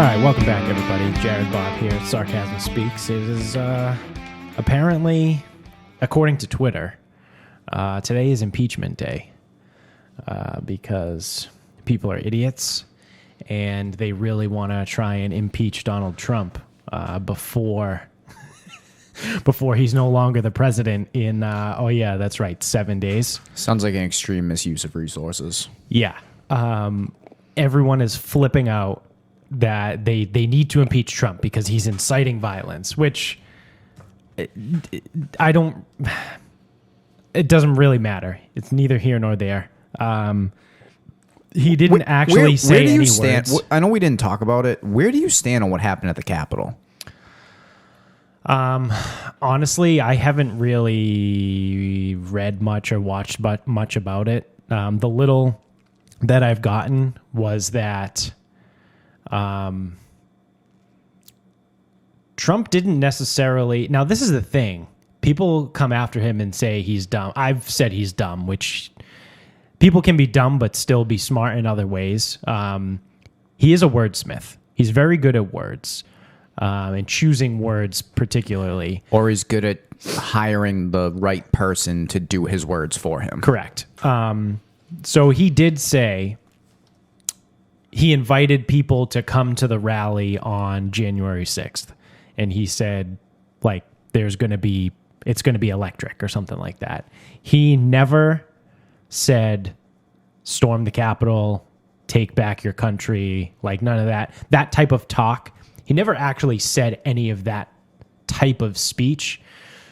right, welcome back, everybody. Jared Bob here at Sarcasm Speaks. It is apparently, according to Twitter, today is impeachment day because people are idiots and they really want to try and impeach Donald Trump before he's no longer the president in, 7 days. Sounds like an extreme misuse of resources. Yeah. Everyone is flipping out that they need to impeach Trump because he's inciting violence, which it doesn't really matter. It's neither here nor there. He didn't actually say any words. I know we didn't talk about it. Where do you stand on what happened at the Capitol? Honestly, I haven't really read much or watched much about it. The little that I've gotten was that Trump didn't necessarily... Now, this is the thing. People come after him and say he's dumb. I've said he's dumb, which people can be dumb but still be smart in other ways. He is a wordsmith. He's very good at words and choosing words particularly. Or he's good at hiring the right person to do his words for him. Correct. So he did say he invited people to come to the rally on January 6th. And he said, like, it's going to be electric or something like that. He never said, storm the Capitol, take back your country, like none of that type of talk. He never actually said any of that type of speech.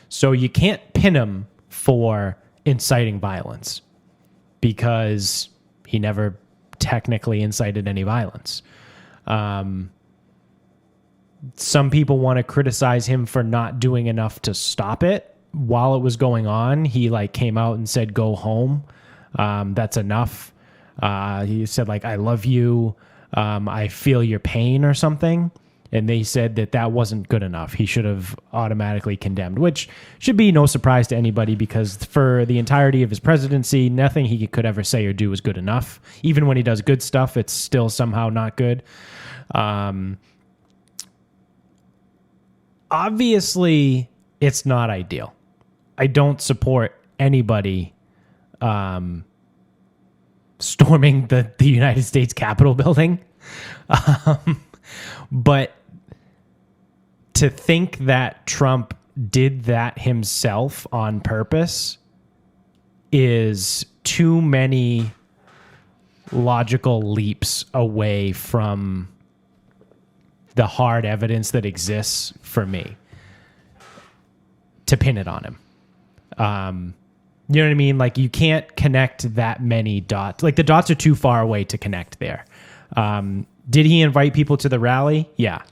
So you can't pin him for inciting violence because he never technically incited any violence. Some people want to criticize him for not doing enough to stop it while it was going on. He came out and said, go home. That's enough. He said, I love you. I feel your pain or something. And they said that wasn't good enough. He should have automatically condemned, which should be no surprise to anybody because for the entirety of his presidency, nothing he could ever say or do is good enough. Even when he does good stuff, it's still somehow not good. Obviously, it's not ideal. I don't support anybody storming the United States Capitol building. But to think that Trump did that himself on purpose is too many logical leaps away from the hard evidence that exists for me to pin it on him. You know what I mean? You can't connect that many dots. The dots are too far away to connect there. Did he invite people to the rally? Yeah.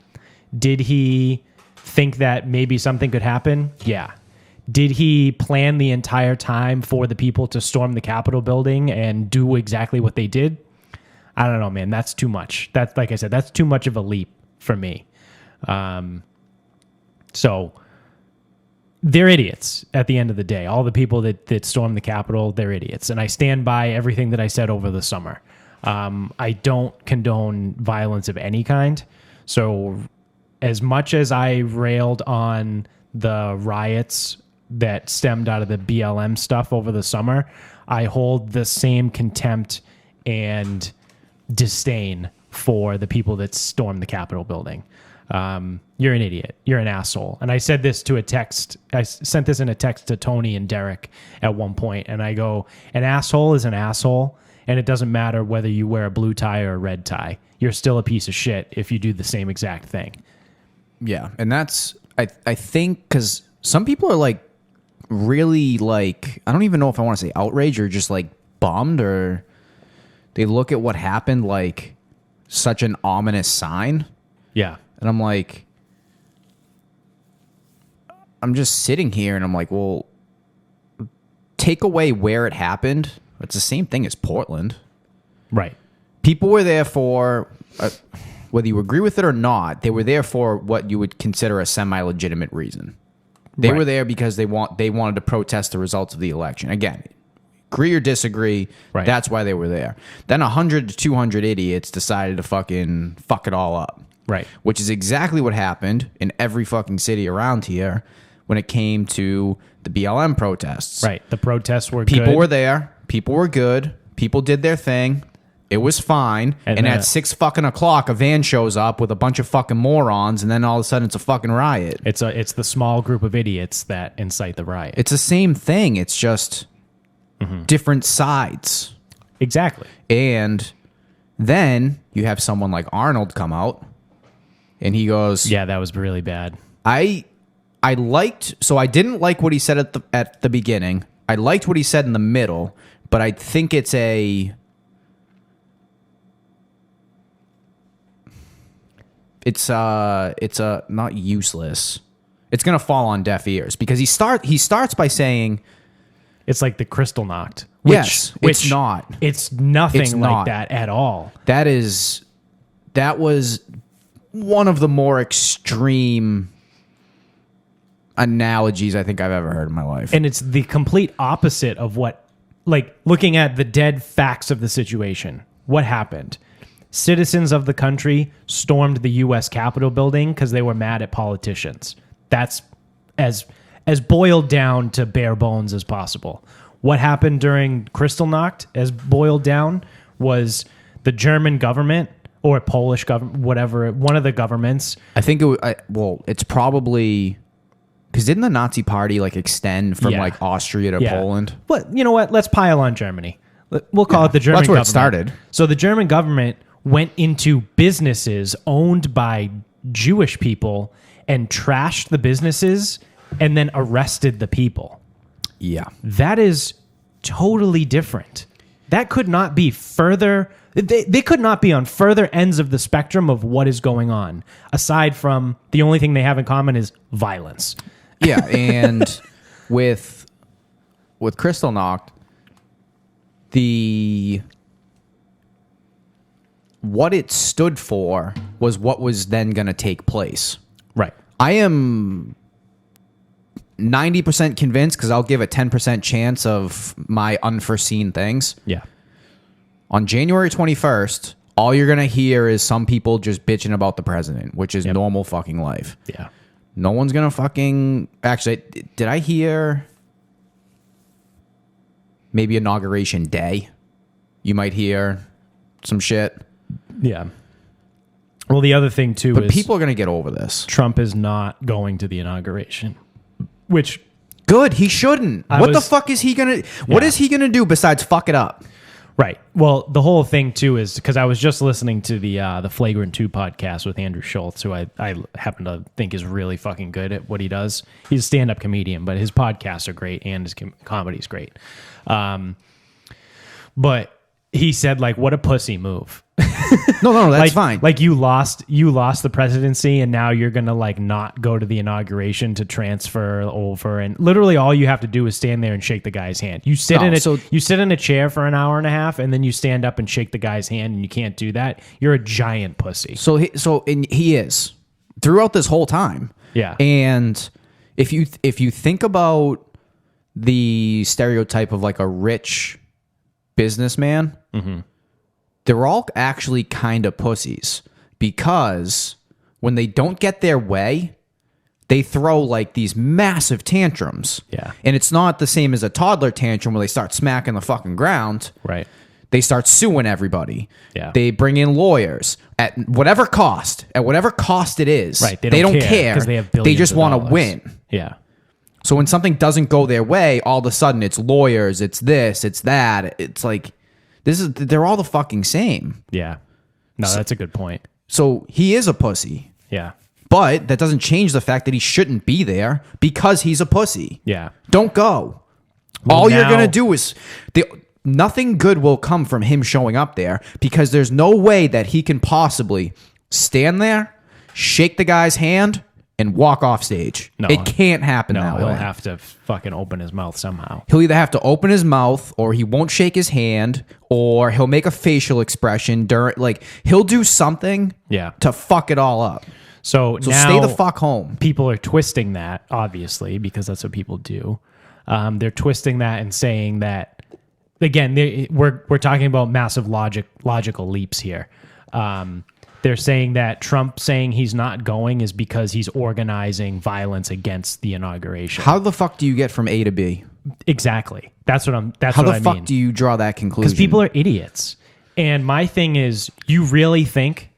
Did he think that maybe something could happen? Yeah. Did he plan the entire time for the people to storm the Capitol building and do exactly what they did? I don't know, man. That's too much. That's, like I said, that's too much of a leap for me. So they're idiots at the end of the day. All the people that stormed the Capitol, they're idiots. And I stand by everything that I said over the summer. I don't condone violence of any kind. So as much as I railed on the riots that stemmed out of the BLM stuff over the summer, I hold the same contempt and disdain for the people that stormed the Capitol building. You're an idiot. You're an asshole. And I said this to a text. I sent this in a text to Tony and Derek at one point, and I go, an asshole is an asshole. And it doesn't matter whether you wear a blue tie or a red tie. You're still a piece of shit if you do the same exact thing. Yeah, and that's, I think, because some people are really I don't even know if I want to say outraged or just bummed, or they look at what happened like such an ominous sign. Yeah. And I'm just sitting here and I'm like, well, take away where it happened. It's the same thing as Portland. Right. People were there for, whether you agree with it or not, they were there for what you would consider a semi-legitimate reason. They were there because they wanted to protest the results of the election. Again, agree or disagree, that's why they were there. Then 100 to 200 idiots decided to fucking fuck it all up. Right. Which is exactly what happened in every fucking city around here when it came to the BLM protests. Right. The protests were People good. were there. People were good. People did their thing. It was fine. And at 6 fucking o'clock, a van shows up with a bunch of fucking morons, and then all of a sudden it's a fucking riot. It's the small group of idiots that incite the riot. It's the same thing. It's just different sides. Exactly. And then you have someone like Arnold come out, and he goes, Yeah, that was really bad. I didn't like what he said at the beginning. I liked what he said in the middle, but I think it's not useless. It's gonna fall on deaf ears because he starts by saying, It's like the crystal knocked. it's not. It's nothing It's like not. that at all. That was one of the more extreme analogies I think I've ever heard in my life. And it's the complete opposite of what, like, looking at the dead facts of the situation. What happened? Citizens of the country stormed the U.S. Capitol building because they were mad at politicians. That's as boiled down to bare bones as possible. What happened during Kristallnacht, as boiled down, was the German government or Polish government, whatever, one of the governments. I think it's probably because didn't the Nazi Party like extend from Yeah. like Austria to Poland? But you know what? Let's pile on Germany. We'll call it the German That's where it government. started. So the German government went into businesses owned by Jewish people and trashed the businesses and then arrested the people. Yeah. That is totally different. That could not be further. They could not be on further ends of the spectrum of what is going on, aside from the only thing they have in common is violence. Yeah, and with Kristallnacht, what it stood for was what was then going to take place. Right. I am 90% convinced because I'll give a 10% chance of my unforeseen things. Yeah. On January 21st, all you're going to hear is some people just bitching about the president, which is normal fucking life. Yeah. No one's going to fucking... Actually, did I hear maybe Inauguration Day? You might hear some shit. Yeah. Well, the other thing, too, But is people are going to get over this. Trump is not going to the inauguration, which... Good, he shouldn't. What the fuck is he going to... What Yeah. is he going to do besides fuck it up? Right. Well, the whole thing, too, is because I was just listening to the Flagrant 2 podcast with Andrew Schultz, who I happen to think is really fucking good at what he does. He's a stand-up comedian, but his podcasts are great and his comedy is great. But he said, like, what a pussy move. No, that's like, fine. Like you lost the presidency, and now you're gonna like not go to the inauguration to transfer over, and literally all you have to do is stand there and shake the guy's hand. You sit in a chair for an hour and a half, and then you stand up and shake the guy's hand, and you can't do that. You're a giant pussy. And he is throughout this whole time. Yeah. And if you think about the stereotype of like a rich businessman, they're all actually kind of pussies because when they don't get their way, they throw like these massive tantrums. Yeah. And it's not the same as a toddler tantrum where they start smacking the fucking ground. Right. They start suing everybody. Yeah. They bring in lawyers at whatever cost it is. Right. They don't care 'cause they have They billions just of want to dollars. win. Yeah. So when something doesn't go their way, all of a sudden it's lawyers, it's this, it's that. It's like they're all the fucking same. Yeah. No, that's a good point. So he is a pussy. Yeah. But that doesn't change the fact that he shouldn't be there because he's a pussy. Yeah. Don't go. Well, all you're now- going to do is nothing good will come from him showing up there because there's no way that he can possibly stand there, shake the guy's hand, and walk off stage. No. It can't happen No, that he'll way. have to fucking open his mouth somehow. He'll either have to open his mouth or he won't shake his hand or he'll make a facial expression during, like, he'll do something Yeah. to fuck it all up. So So now stay the fuck home. people are twisting that, obviously, because that's what people do. They're twisting that and saying that, again, we're talking about massive logical leaps here. They're saying that Trump saying he's not going is because he's organizing violence against the inauguration. How the fuck do you get from A to B? Exactly. That's what I'm. That's How what the I fuck mean. do you draw that conclusion? Because people are idiots. And my thing is, you really think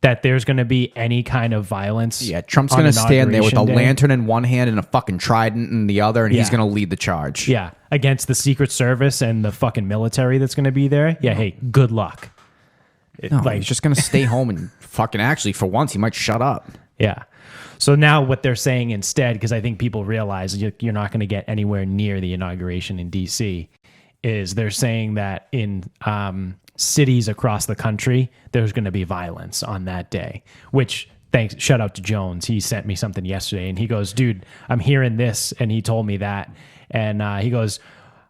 that there's going to be any kind of violence? Yeah, Trump's on going to stand there with a Inauguration Day? lantern in one hand and a fucking trident in the other, and he's Yeah. going to lead the charge. Yeah, against the Secret Service and the fucking military that's going to be there. Yeah, hey, good luck. No, he's just going to stay home and fucking actually, for once, he might shut up. Yeah. So now what they're saying instead, because I think people realize you're not going to get anywhere near the inauguration in D.C., is they're saying that in cities across the country, there's going to be violence on that day, which shout out to Jones. He sent me something yesterday and he goes, dude, I'm hearing this. And he told me that. And he goes,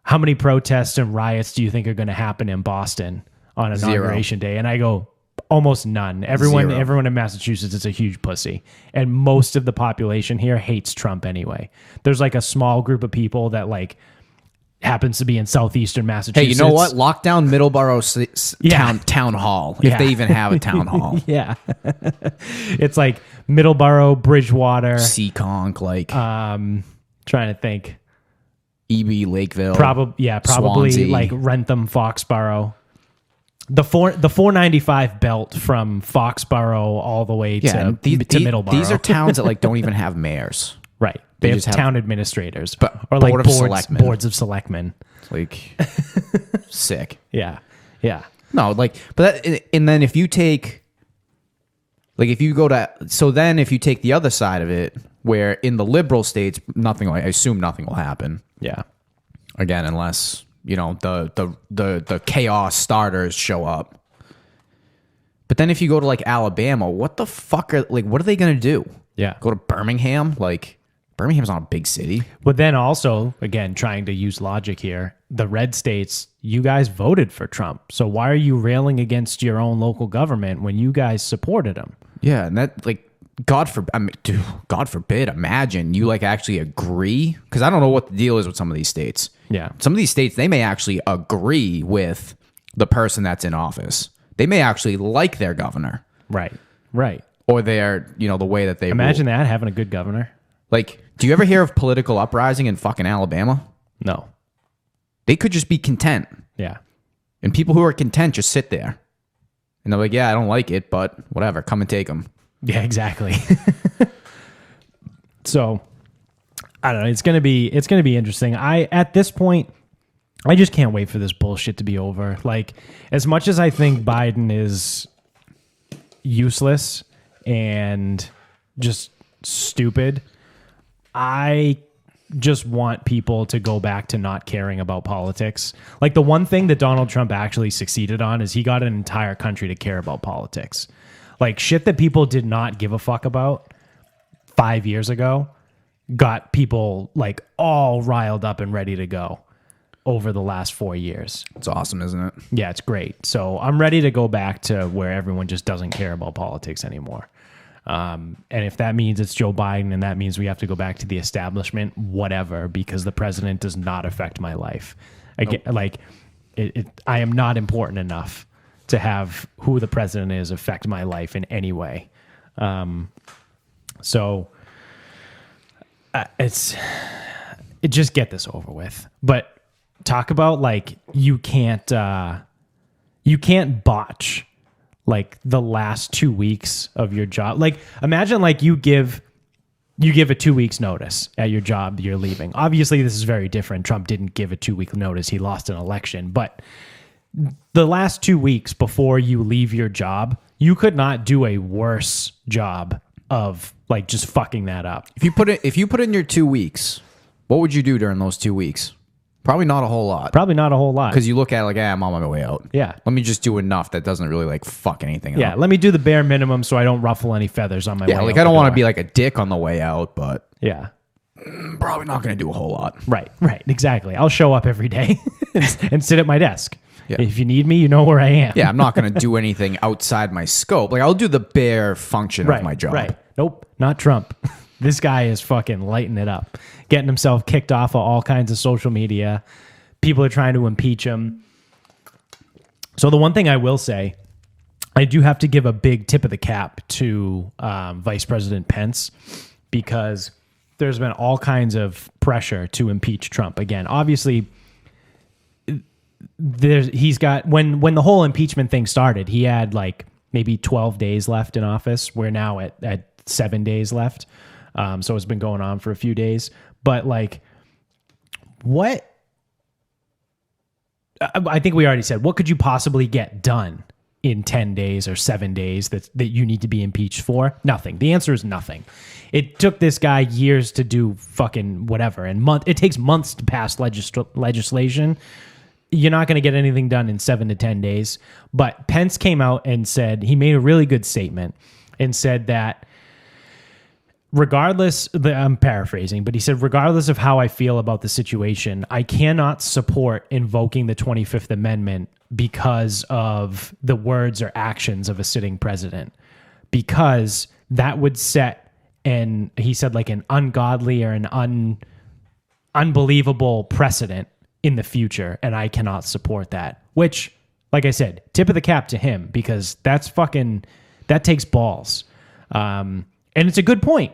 how many protests and riots do you think are going to happen in Boston on inauguration day? And I go, almost none. Everyone in Massachusetts is a huge pussy. And most of the population here hates Trump anyway. There's like a small group of people that like happens to be in southeastern Massachusetts. Hey, you know what? Lock down Middleborough town hall, if they even have a town hall. Yeah. It's like Middleborough, Bridgewater. Seekonk, like Trying to think. EB, Lakeville. Probably Swansea. like Rentham, Foxborough. The 495 belt from Foxborough all the way to Middleborough. These are towns that like don't even have mayors. Right. They have just have- town administrators, or Board like of Selectmen. boards of selectmen. Like sick. Yeah. Yeah. No, like, but that, and then if you take, like, if you go to, so then if you take the other side of it, where in the liberal states, I assume nothing will happen. Yeah. Again, unless, you know, the chaos starters show up. But then if you go to like Alabama, what the fuck what are they going to do? Yeah. Go to Birmingham? Like, Birmingham's not a big city. But then also, again, trying to use logic here, the red states, you guys voted for Trump. So why are you railing against your own local government when you guys supported him? Yeah, and that, like, God forbid, imagine you like actually agree, because I don't know what the deal is with some of these states. Yeah. Some of these states, they may actually agree with the person that's in office. They may actually like their governor. Right. Right. Or their, you know, the way that they Imagine rule. that, having a good governor. Like, do you ever hear of political uprising in fucking Alabama? No. They could just be content. Yeah. And people who are content just sit there. And they're like, yeah, I don't like it, but whatever, come and take them. Yeah, exactly. So, I don't know. It's gonna be interesting. At this point, I just can't wait for this bullshit to be over. Like, as much as I think Biden is useless and just stupid, I just want people to go back to not caring about politics. Like, the one thing that Donald Trump actually succeeded on is he got an entire country to care about politics. Like, shit that people did not give a fuck about 5 years ago got people like all riled up and ready to go over the last 4 years. It's awesome, isn't it? Yeah, it's great. So I'm ready to go back to where everyone just doesn't care about politics anymore. And if that means it's Joe Biden and that means we have to go back to the establishment, whatever, because the president does not affect my life. I am not important enough to have who the president is affect my life in any way. Just get this over with. But talk about like you can't botch like the last 2 weeks of your job. Like, imagine like you give a 2 weeks notice at your job you're leaving. Obviously this is very different. Trump didn't give a 2 week notice. He lost an election, but the last 2 weeks before you leave your job, you could not do a worse job of like just fucking that up. If you put in your 2 weeks, what would you do during those 2 weeks? Probably not a whole lot. Probably not a whole lot. Because you look at it like, I'm on my way out. Yeah. Let me just do enough that doesn't really like fuck anything Yeah, up. let me do the bare minimum so I don't ruffle any feathers on my way out. Yeah, like I don't want to be like a dick on the way out, but Yeah. I'm probably not going to do a whole lot. Right, exactly. I'll show up every day and sit at my desk. Yeah. If you need me, you know where I am. Yeah, I'm not going to do anything outside my scope. Like I'll do the bare function of my job. Right. Nope, not Trump. This guy is fucking lighting it up, getting himself kicked off of all kinds of social media. People are trying to impeach him. So the one thing I will say, I do have to give a big tip of the cap to Vice President Pence, because there's been all kinds of pressure to impeach Trump. Again, obviously, he's got when the whole impeachment thing started, he had like maybe 12 days left in office. We're now at 7 days left. So it's been going on for a few days. But like, what? I think we already said, what could you possibly get done in 10 days or 7 days that you need to be impeached for? Nothing. The answer is nothing. It took this guy years to do fucking whatever. And it takes months to pass legislation. You're not going to get anything done in 7 to 10 days. But Pence came out and said, he made a really good statement and said that regardless, I'm paraphrasing, but he said, regardless of how I feel about the situation, I cannot support invoking the 25th Amendment because of the words or actions of a sitting president, because that would set, and he said, like an ungodly or an unbelievable precedent in the future, and I cannot support that. Which, like I said, tip of the cap to him, because that takes balls. And it's a good point.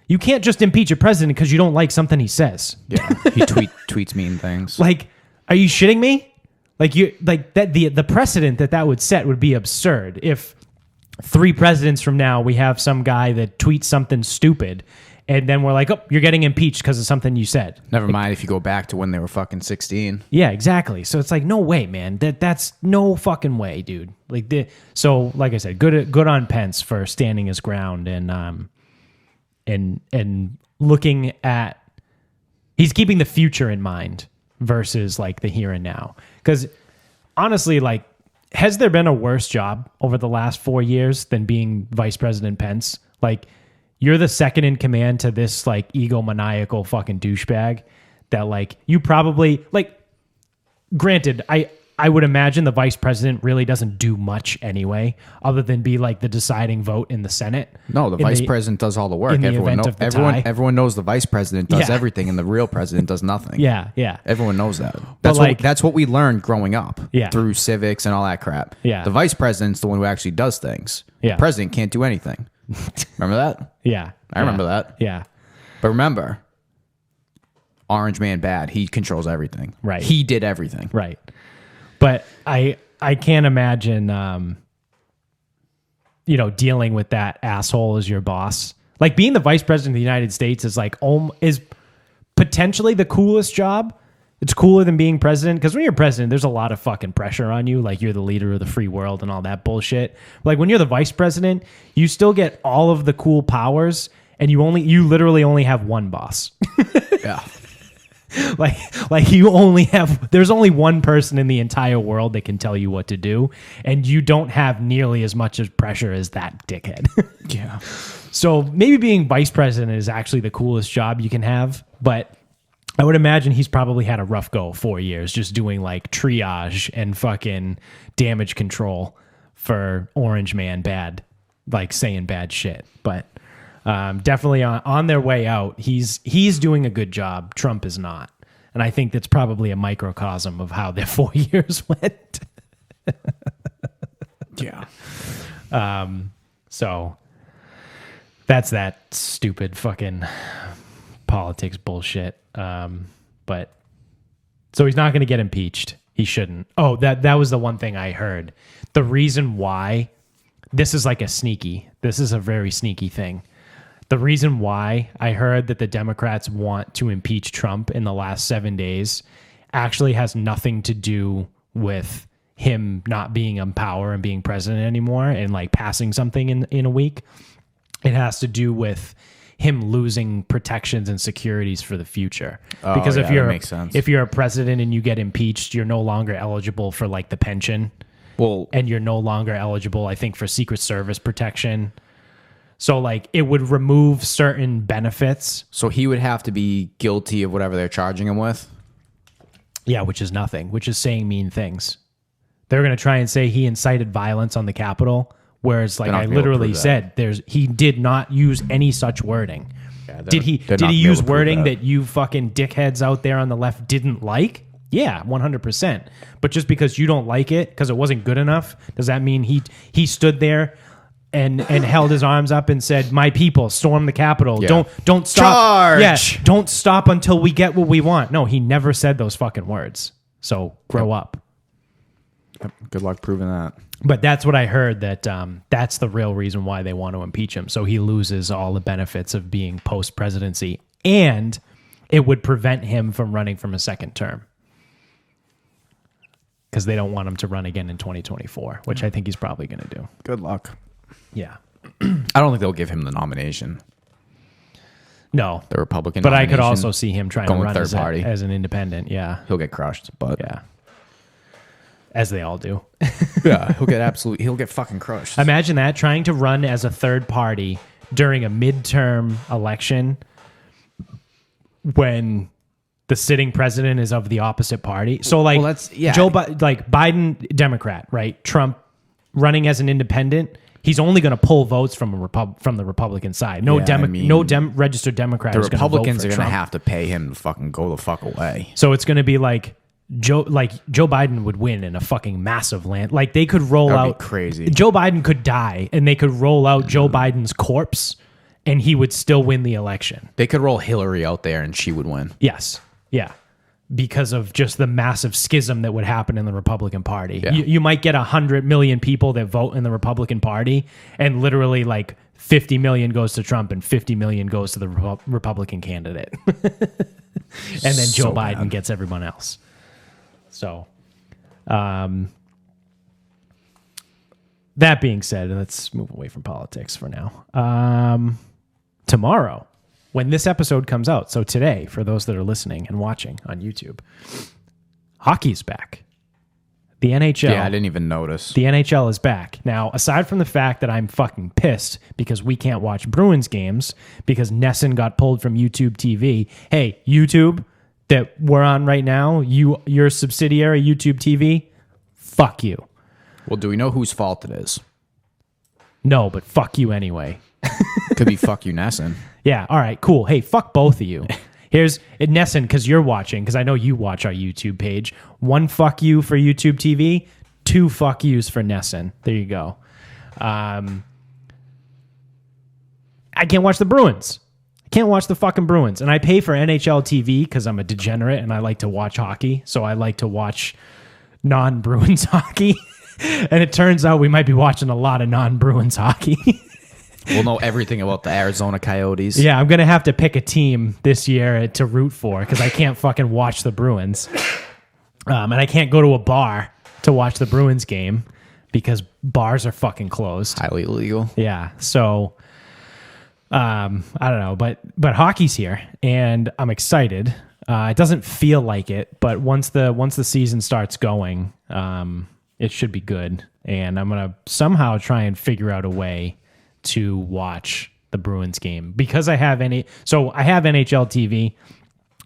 You can't just impeach a president because you don't like something he says. Yeah, he tweets mean things. Like, are you shitting me? The precedent that would set would be absurd. If 3 presidents from now we have some guy that tweets something stupid, and then we're like, oh, you're getting impeached because of something you said. Never mind if you go back to when they were fucking 16. Yeah, exactly. So it's like, no way, man. That's no fucking way, dude. So like I said, good on Pence for standing his ground and looking at, he's keeping the future in mind versus like the here and now. Because honestly, like, has there been a worse job over the last 4 years than being Vice President Pence? Like, you're the second in command to this like egomaniacal fucking douchebag that like you probably like, granted, I would imagine the vice president really doesn't do much anyway, other than be like the deciding vote in the Senate. No, the vice president does all the work. Everyone knows the vice president does everything, and the real president does nothing. Yeah. Everyone knows that. That's what we learned growing up through civics and all that crap. Yeah. The vice president's the one who actually does things. Yeah. The president can't do anything. Remember that? Yeah. I remember that. Yeah. But remember, Orange Man bad. He controls everything. Right. He did everything. Right. But I can't imagine, dealing with that asshole as your boss. Like, being the vice president of the United States is like, is potentially the coolest job. It's cooler than being president, because when you're president, there's a lot of fucking pressure on you. Like, you're the leader of the free world and all that bullshit. Like, when you're the vice president, you still get all of the cool powers, and you literally only have one boss. Yeah. Like you only have, there's only one person in the entire world that can tell you what to do, and you don't have nearly as much as pressure as that dickhead. Yeah. So maybe being vice president is actually the coolest job you can have, but I would imagine he's probably had a rough go 4 years just doing like triage and fucking damage control for Orange Man bad, like saying bad shit. But definitely on their way out, he's doing a good job. Trump is not. And I think that's probably a microcosm of how their 4 years went. Yeah. So that's that stupid fucking politics bullshit. But so he's not going to get impeached. He shouldn't. Oh, that was the one thing I heard. The reason why this is a very sneaky thing. The reason why I heard that the Democrats want to impeach Trump in the last 7 days actually has nothing to do with him not being in power and being president anymore and like passing something in a week. It has to do with him losing protections and securities for the future. Because if you're a president and you get impeached, you're no longer eligible for like the pension. Well, and you're no longer eligible, I think, for Secret Service protection. So, like, it would remove certain benefits. So he would have to be guilty of whatever they're charging him with? Yeah, which is nothing, which is saying mean things. They're going to try and say he incited violence on the Capitol, whereas, like I literally said, he did not use any such wording. Yeah, did he use wording that you fucking dickheads out there on the left didn't like? Yeah, 100%. But just because you don't like it, because it wasn't good enough, does that mean he stood there and held his arms up and said, "My people, storm the Capitol. Yeah. Don't stop. Charge! Yeah, don't stop until we get what we want." No, he never said those fucking words. So grow up. Good luck proving that. But that's what I heard, that that's the real reason why they want to impeach him. So he loses all the benefits of being post-presidency, and it would prevent him from running from a second term, because they don't want him to run again in 2024, which I think he's probably going to do. Good luck. Yeah. I don't think they'll give him the nomination. No. The Republican But I could nomination, also see him trying to going run third party. as an independent. Yeah. He'll get crushed, but Yeah. As they all do. yeah, he'll get fucking crushed. Imagine that, trying to run as a third party during a midterm election when the sitting president is of the opposite party. So like Biden, Democrat, right? Trump running as an independent. He's only going to pull votes from the Republican side. No registered Democrat. The is Republicans are going to have to pay him to fucking go the fuck away. So it's going to be like Joe Biden would win in a fucking massive land. Like they could roll That'd out be crazy. Joe Biden could die, and they could roll out Joe Biden's corpse, and he would still win the election. They could roll Hillary out there, and she would win. Yes, yeah, because of just the massive schism that would happen in the Republican Party. Yeah. You might get 100 million people that vote in the Republican Party, and literally like 50 million goes to Trump and 50 million goes to the Republican candidate, and then Joe Biden gets everyone else. So, that being said, let's move away from politics for now. Tomorrow, when this episode comes out, so today, for those that are listening and watching on YouTube, hockey's back. The NHL. Yeah, I didn't even notice. The NHL is back. Now, aside from the fact that I'm fucking pissed because we can't watch Bruins games because Nesson got pulled from YouTube TV. Hey, YouTube that we're on right now, your subsidiary, YouTube TV, fuck you. Well, do we know whose fault it is? No, but fuck you anyway. Could be fuck you, Nesson. Yeah, all right, cool. Hey, fuck both of you. Here's Nesson, because you're watching, because I know you watch our YouTube page. 1 fuck you for YouTube TV, 2 fuck yous for Nesson. There you go. I can't watch the Bruins. I can't watch the fucking Bruins. And I pay for NHL TV because I'm a degenerate and I like to watch hockey. So I like to watch non-Bruins hockey. And it turns out we might be watching a lot of non-Bruins hockey. We'll know everything about the Arizona Coyotes. Yeah, I'm going to have to pick a team this year to root for because I can't fucking watch the Bruins. And I can't go to a bar to watch the Bruins game because bars are fucking closed. Highly illegal. Yeah, so I don't know, but hockey's here and I'm excited. It doesn't feel like it, but once the season starts going, it should be good. And I'm going to somehow try and figure out a way to watch the Bruins game because I have NHL TV,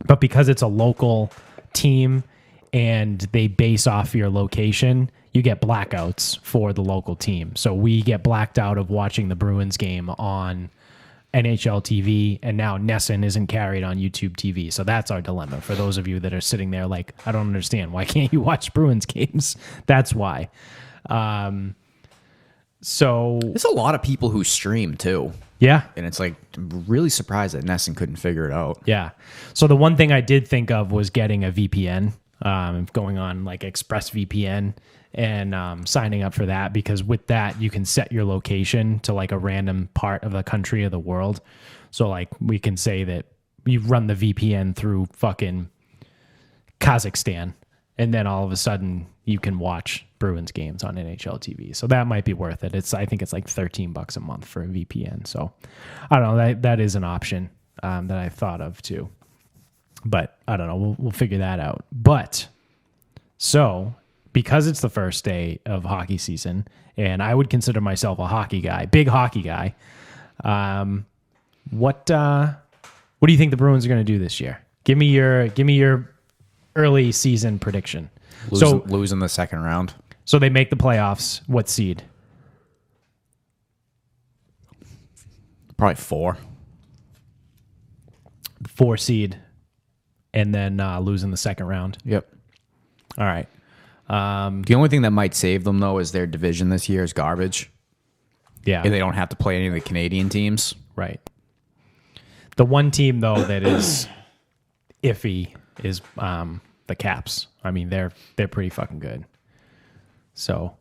but because it's a local team and they base off your location, you get blackouts for the local team. So we get blacked out of watching the Bruins game on NHL TV, and now Nesson isn't carried on YouTube TV. So that's our dilemma for those of you that are sitting there like, I don't understand. Why can't you watch Bruins games? That's why. So there's a lot of people who stream too. Yeah. And it's like, I'm really surprised that Nesson couldn't figure it out. Yeah. So the one thing I did think of was getting a VPN, going on like ExpressVPN and signing up for that, because with that, you can set your location to like a random part of the country or the world. So like we can say that you run the VPN through fucking Kazakhstan, and then all of a sudden you can watch Bruins games on NHL TV. So that might be worth it. I think it's like $13 a month for a VPN. So I don't know, that is an option that I've thought of too. But I don't know. We'll figure that out. But so because it's the first day of hockey season, and I would consider myself a hockey guy, big hockey guy. What do you think the Bruins are going to do this year? Give me your early season prediction. Losing the second round. So they make the playoffs. What seed? Probably 4. 4 seed, and then losing the second round. Yep. All right. The only thing that might save them, though, is their division this year is garbage. Yeah. And they don't have to play any of the Canadian teams. Right. The one team, though, that is iffy is the Caps. I mean, they're pretty fucking good. So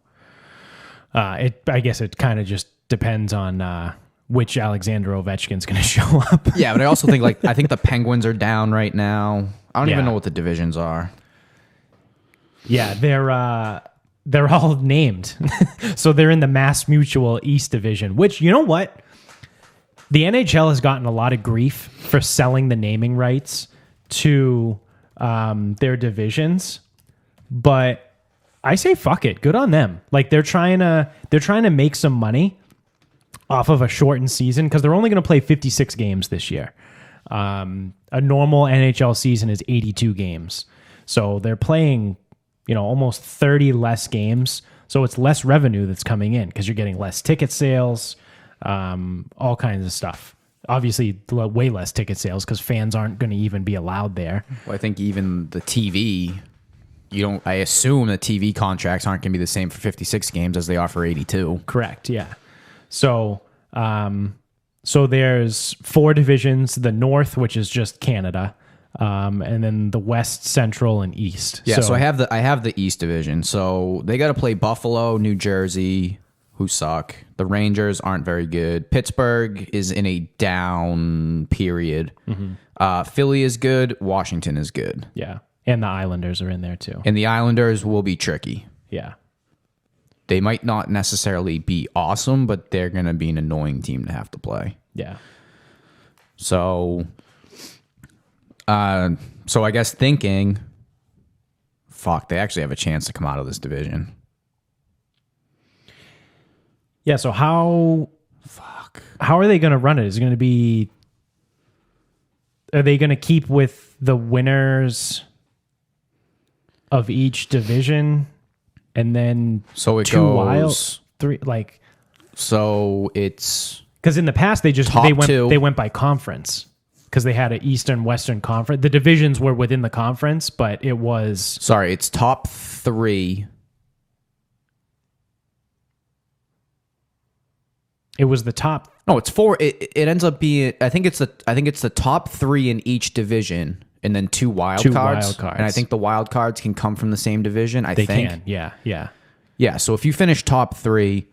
I guess it kind of just depends on which Alexander Ovechkin's going to show up. Yeah, but I also think I think the Penguins are down right now. I don't even know what the divisions are. Yeah, they're all named. So they're in the Mass Mutual East Division, which, you know what? The NHL has gotten a lot of grief for selling the naming rights to their divisions, but I say fuck it. Good on them. Like they're trying to make some money off of a shortened season because they're only going to play 56 games this year. A normal NHL season is 82 games. So they're playing, almost 30 less games. So it's less revenue that's coming in because you're getting less ticket sales, all kinds of stuff. Obviously, way less ticket sales because fans aren't going to even be allowed there. Well, I think even the TV, I assume the TV contracts aren't going to be the same for 56 games as they are for 82. Correct, yeah. So there's 4 divisions, the North, which is just Canada, and then the West, Central, and East. Yeah, so I have the East Division. So they got to play Buffalo, New Jersey, who suck. The Rangers aren't very good. Pittsburgh is in a down period. Mm-hmm. Philly is good. Washington is good. Yeah, and the Islanders are in there too. And the Islanders will be tricky. Yeah. They might not necessarily be awesome, but they're going to be an annoying team to have to play. Yeah. So I guess thinking, fuck, they actually have a chance to come out of this division. Yeah, so how are they going to run it? Is it going to be, are they going to keep with the winners of each division and then so it 2 goes wild, 3 so it's because in the past they went by conference because they had an Eastern Western conference. The divisions were within the conference, but it's top 3. It was the top. No, it's 4. It ends up being. I think it's the top 3 in each division, and then 2 wild cards. And I think the wild cards can come from the same division. They think. Yeah. So if you finish top 3,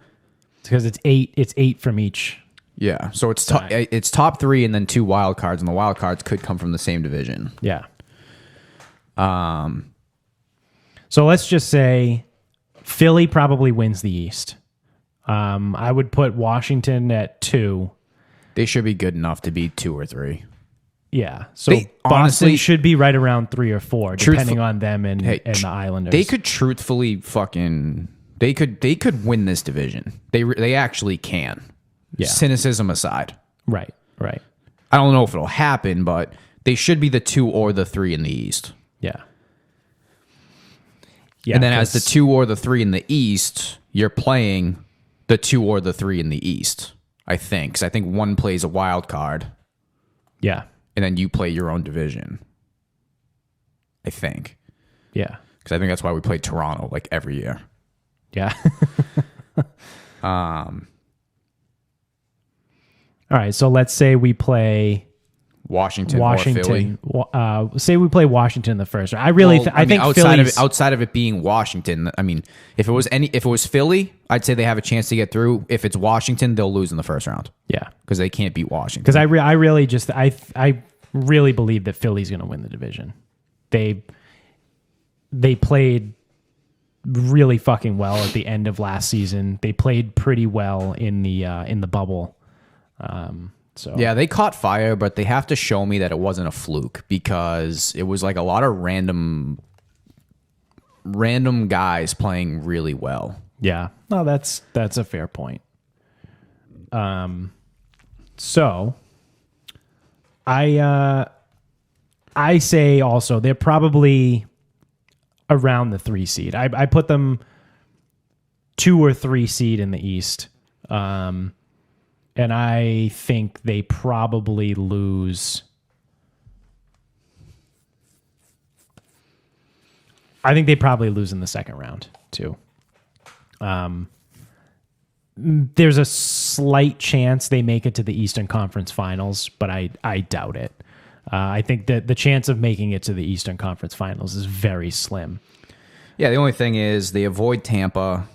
because it's 8. It's 8 from each. Yeah. So it's top 3 and then 2 wild cards, and the wild cards could come from the same division. Yeah. So let's just say Philly probably wins the East. I would put Washington at 2. They should be good enough to be 2 or 3. Yeah. So Boston should be right around 3 or 4, depending on them and the Islanders. They could truthfully they could win this division. They actually can. Yeah. Cynicism aside. Right. I don't know if it'll happen, but they should be the 2 or the 3 in the East. Yeah. And then as the 2 or the 3 in the East, you're playing the 2 or the 3 in the East, I think. Because I think one plays a wild card. Yeah. And then you play your own division. I think. Yeah. Because I think that's why we play Toronto every year. Yeah. All right. So let's say we play Washington or Philly. Say we play Washington in the first round. I think outside of it being Washington, I mean, if it was Philly, I'd say they have a chance to get through. If it's Washington, they'll lose in the first round. Yeah, because they can't beat Washington. Because I really believe that Philly's going to win the division. They played really fucking well at the end of last season. They played pretty well in the bubble. So yeah, they caught fire, but they have to show me that it wasn't a fluke because it was a lot of random guys playing really well. Yeah, no, that's a fair point. So I say also they're probably around the 3 seed. I put them 2 or 3 seed in the East. And I think they probably lose. I think they probably lose in the second round too. There's a slight chance they make it to the Eastern Conference Finals, but I doubt it. I think that the chance of making it to the Eastern Conference Finals is very slim. Yeah, the only thing is they avoid Tampa.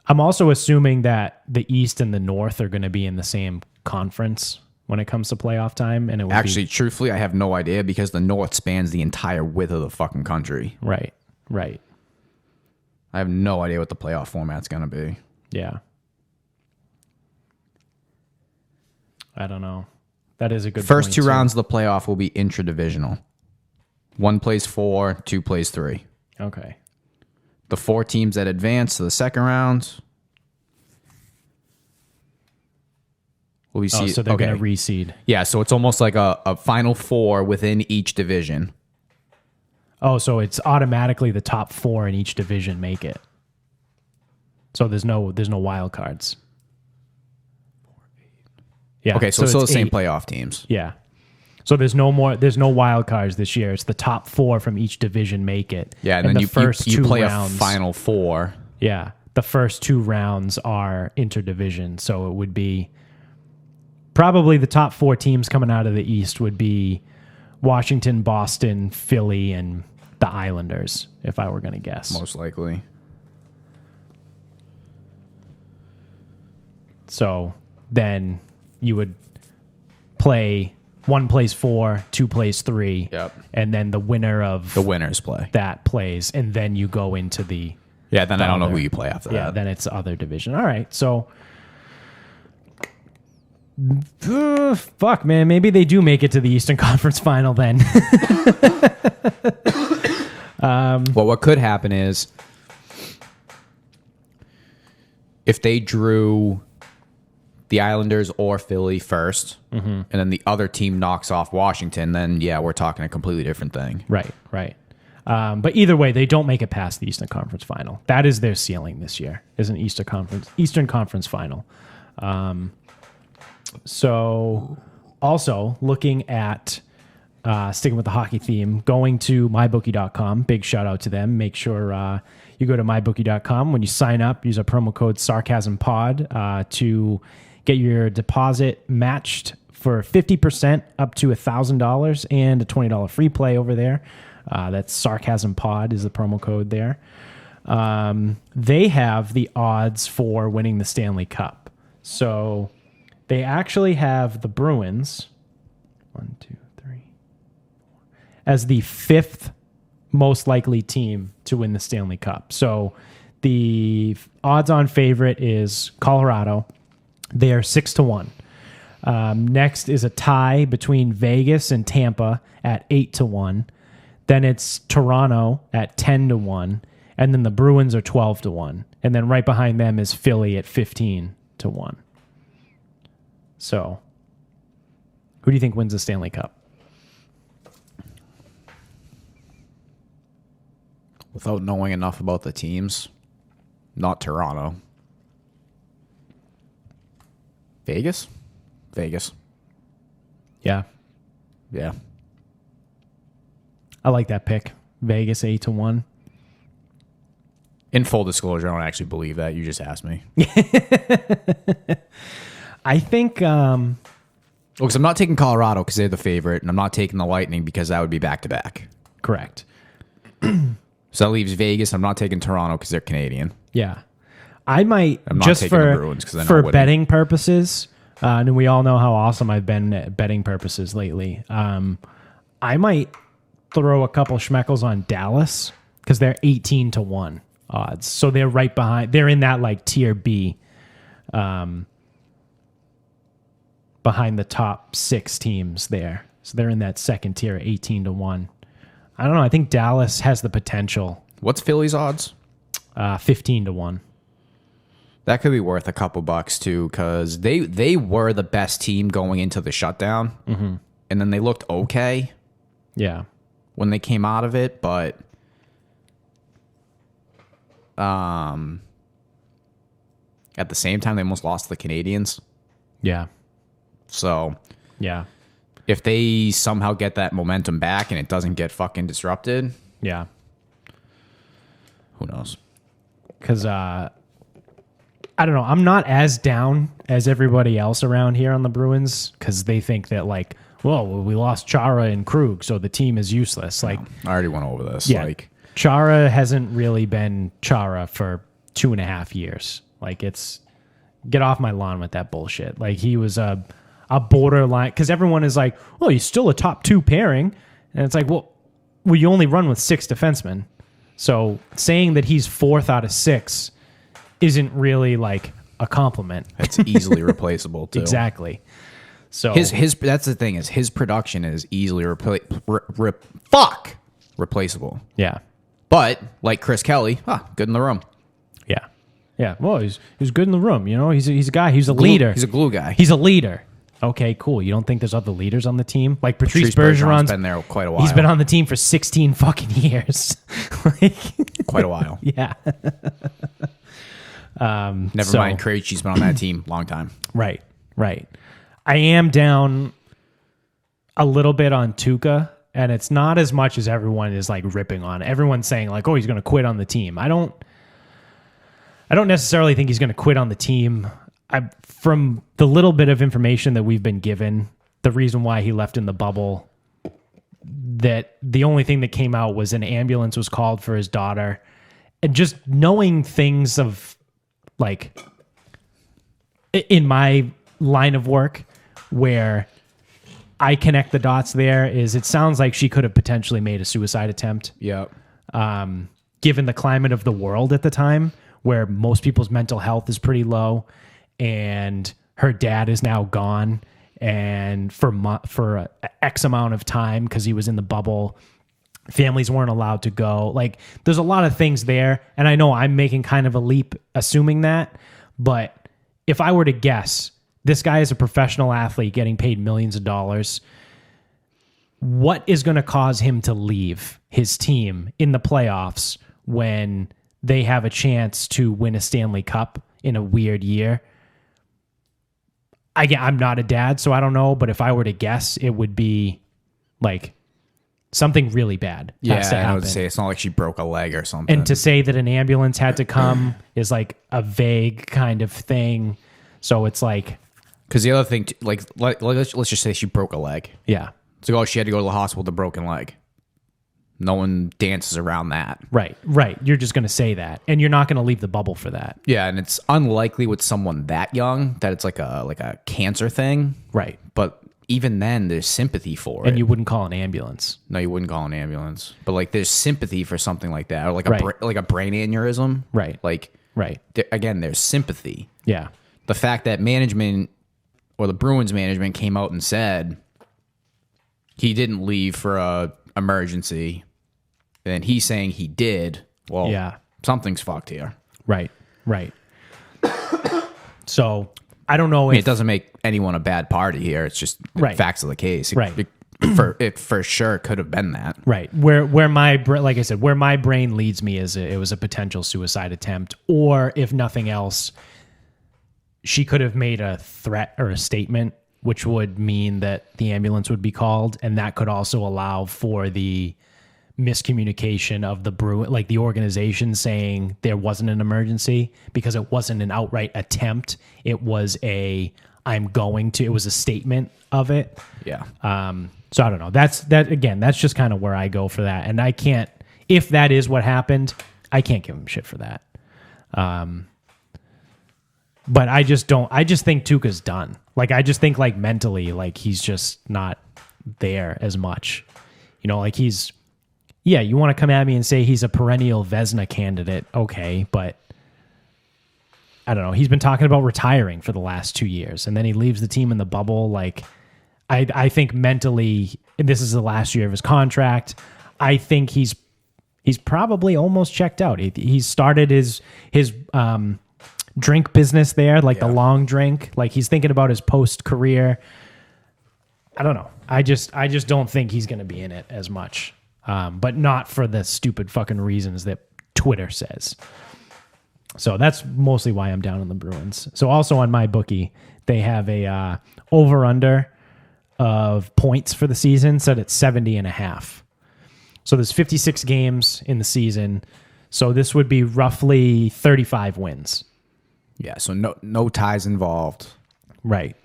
I'm also assuming that the East and the North are going to be in the same conference when it comes to playoff time, and it would Actually, truthfully, I have no idea because the North spans the entire width of the fucking country. Right. I have no idea what the playoff format's going to be. Yeah. I don't know. That is a good First point, two too. rounds of the playoff will be intradivisional. 1 plays 4, 2 plays 3. Okay. The 4 teams that advance to the second round will be So they're going to reseed. Yeah, so it's almost like a final 4 within each division. Oh, so it's automatically the top 4 in each division make it. So there's no wild cards. Yeah. Okay, so it's still the same 8. playoff teams. Yeah. So there's no wild cards this year. It's the top 4 from each division make it. Yeah, and then the you two play rounds, a final 4. Yeah. The first 2 rounds are interdivision. So it would be probably the top 4 teams coming out of the East would be Washington, Boston, Philly, and the Islanders, if I were going to guess. Most likely. So then you would play 1 plays 4, 2 plays 3. Yep. And then the winner of The winners play. that plays, and then you go into the Yeah, then I don't know other- who you play after yeah, that. then it's other division. All right, so fuck, man, maybe they do make it to the Eastern Conference Final then. Well, what could happen is if they drew the Islanders or Philly first, and then the other team knocks off Washington, then yeah, we're talking a completely different thing. Right. But either way, they don't make it past the Eastern Conference Final. That is their ceiling this year, is an Eastern Conference Final. So also looking at sticking with the hockey theme, going to mybookie.com, big shout out to them. Make sure you go to mybookie.com. When you sign up, use our promo code SarcasmPod to get your deposit matched for 50% up to $1,000 and a $20 free play over there. That's Sarcasm Pod is the promo code there. They have the odds for winning the Stanley Cup. So they actually have the Bruins, 1, 2, 3, 4, as the 5th most likely team to win the Stanley Cup. So the odds-on favorite is Colorado. They are 6-1. Next is a tie between Vegas and Tampa at 8-1. Then it's Toronto at 10-1, and then the Bruins are 12-1, and then right behind them is Philly at 15-1. So, who do you think wins the Stanley Cup? Without knowing enough about the teams, not Toronto. Vegas? Vegas. Yeah, Yeah. I like that pick. Vegas 8-1. In full disclosure, I don't actually believe that. You just asked me. I think Because I'm not taking Colorado because they're the favorite, and I'm not taking the Lightning because that would be back-to-back. correct. So that leaves Vegas. I'm not taking Toronto because they're Canadian. Yeah, I might I'm not just taking the for Bruins 'cause I know for I wouldn't. betting purposes, and we all know how awesome I've been at betting purposes lately. I might throw a couple schmeckles on Dallas because they're 18-1 odds, so they're right behind. They're in that like tier B, behind the top 6 teams there. So they're in that second tier, 18-1. I don't know. I think Dallas has the potential. What's Philly's odds? 15-1. That could be worth a couple bucks too, because they were the best team going into the shutdown, and then they looked okay Yeah. when they came out of it, but at the same time they almost lost to the Canadians. Yeah. So Yeah. if they somehow get that momentum back and it doesn't get fucking disrupted, Yeah. Who knows? Because I don't know. I'm not as down as everybody else around here on the Bruins because they think that like, well, we lost Chara and Krug, so the team is useless. Like, I already went over this. yeah, Like, Chara hasn't really been Chara for 2.5 years. Like, it's get off my lawn with that bullshit. Like, he was a borderline because everyone is like, well, he's still a top 2 pairing, and it's like, well, you only run with 6 defensemen, so saying that he's 4th out of 6 isn't really like a compliment. it's easily replaceable too. Exactly. So His that's the thing is his production is easily replaceable. yeah, But like Chris Kelly, good in the room. yeah, yeah. Well, he's good in the room. You know, he's a guy. He's a leader. He's a glue guy. He's a leader. Okay, cool. You don't think there's other leaders on the team? Like Patrice Bergeron's been there quite a while. He's been on the team for 16 fucking years. Like, quite a while. yeah. Never mind, Krejci's been on that team long time. Right. I am down a little bit on Tuukka, and it's not as much as everyone is like ripping on. Everyone's saying like, "Oh, he's going to quit on the team." I don't necessarily think he's going to quit on the team. From the little bit of information that we've been given, the reason why he left in the bubble, that the only thing that came out was an ambulance was called for his daughter, and just knowing things of like in my line of work where I connect the dots there is it sounds like she could have potentially made a suicide attempt. Yep. Given the climate of the world at the time where most people's mental health is pretty low and her dad is now gone and for X amount of time because he was in the bubble, families weren't allowed to go. Like there's a lot of things there. And I know I'm making kind of a leap assuming that, but if I were to guess, this guy is a professional athlete getting paid millions of dollars. What is going to cause him to leave his team in the playoffs when they have a chance to win a Stanley Cup in a weird year? I'm not a dad, so I don't know. But if I were to guess, it would be like something really bad. Has to I would happen. say it's not like she broke a leg or something. And to say that an ambulance had to come is like a vague kind of thing. So it's like, because the other thing, let's just say she broke a leg. yeah, So she had to go to the hospital with a broken leg. No one dances around that. right. You're just going to say that, and you're not going to leave the bubble for that. Yeah, and it's unlikely with someone that young that it's like a cancer thing. Right. But even then, there's sympathy for it. And you wouldn't call an ambulance. No, you wouldn't call an ambulance. But like, there's sympathy for something like that, or like Right. like a brain aneurysm. Right. Like, Right. Again, there's sympathy. Yeah. The fact that management or the Bruins management came out and said he didn't leave for a emergency, and he's saying he did. Well, Yeah. something's fucked here. Right. So I don't know I mean, if it doesn't make anyone a bad party here. It's just the Right. facts of the case. Right. It for sure could have been that. right where my like I said, where my brain leads me is it was a potential suicide attempt, or if nothing else, she could have made a threat or a statement, which would mean that the ambulance would be called, and that could also allow for the miscommunication of the Bruin, like the organization saying there wasn't an emergency because it wasn't an outright attempt. It was it was a statement of it. Yeah. So I don't know. That's just kind of where I go for that. And I can't, if that is what happened, I can't give him shit for that. But I just think Tuukka's done. Like, I just think like mentally, like he's just not there as much, like you want to come at me and say he's a perennial Vezina candidate. Okay. But I don't know. He's been talking about retiring for the last 2 years, and then he leaves the team in the bubble. Like, I think mentally, this is the last year of his contract. I think he's probably almost checked out. He started his drink business there, like the long drink. Like, he's thinking about his post career. I don't know. I just don't think he's going to be in it as much, but not for the stupid fucking reasons that Twitter says. So that's mostly why I'm down on the Bruins. So also on my bookie, they have a over-under of points for the season set at 70.5. So there's 56 games in the season. So this would be roughly 35 wins. Yeah, so no ties involved. Right.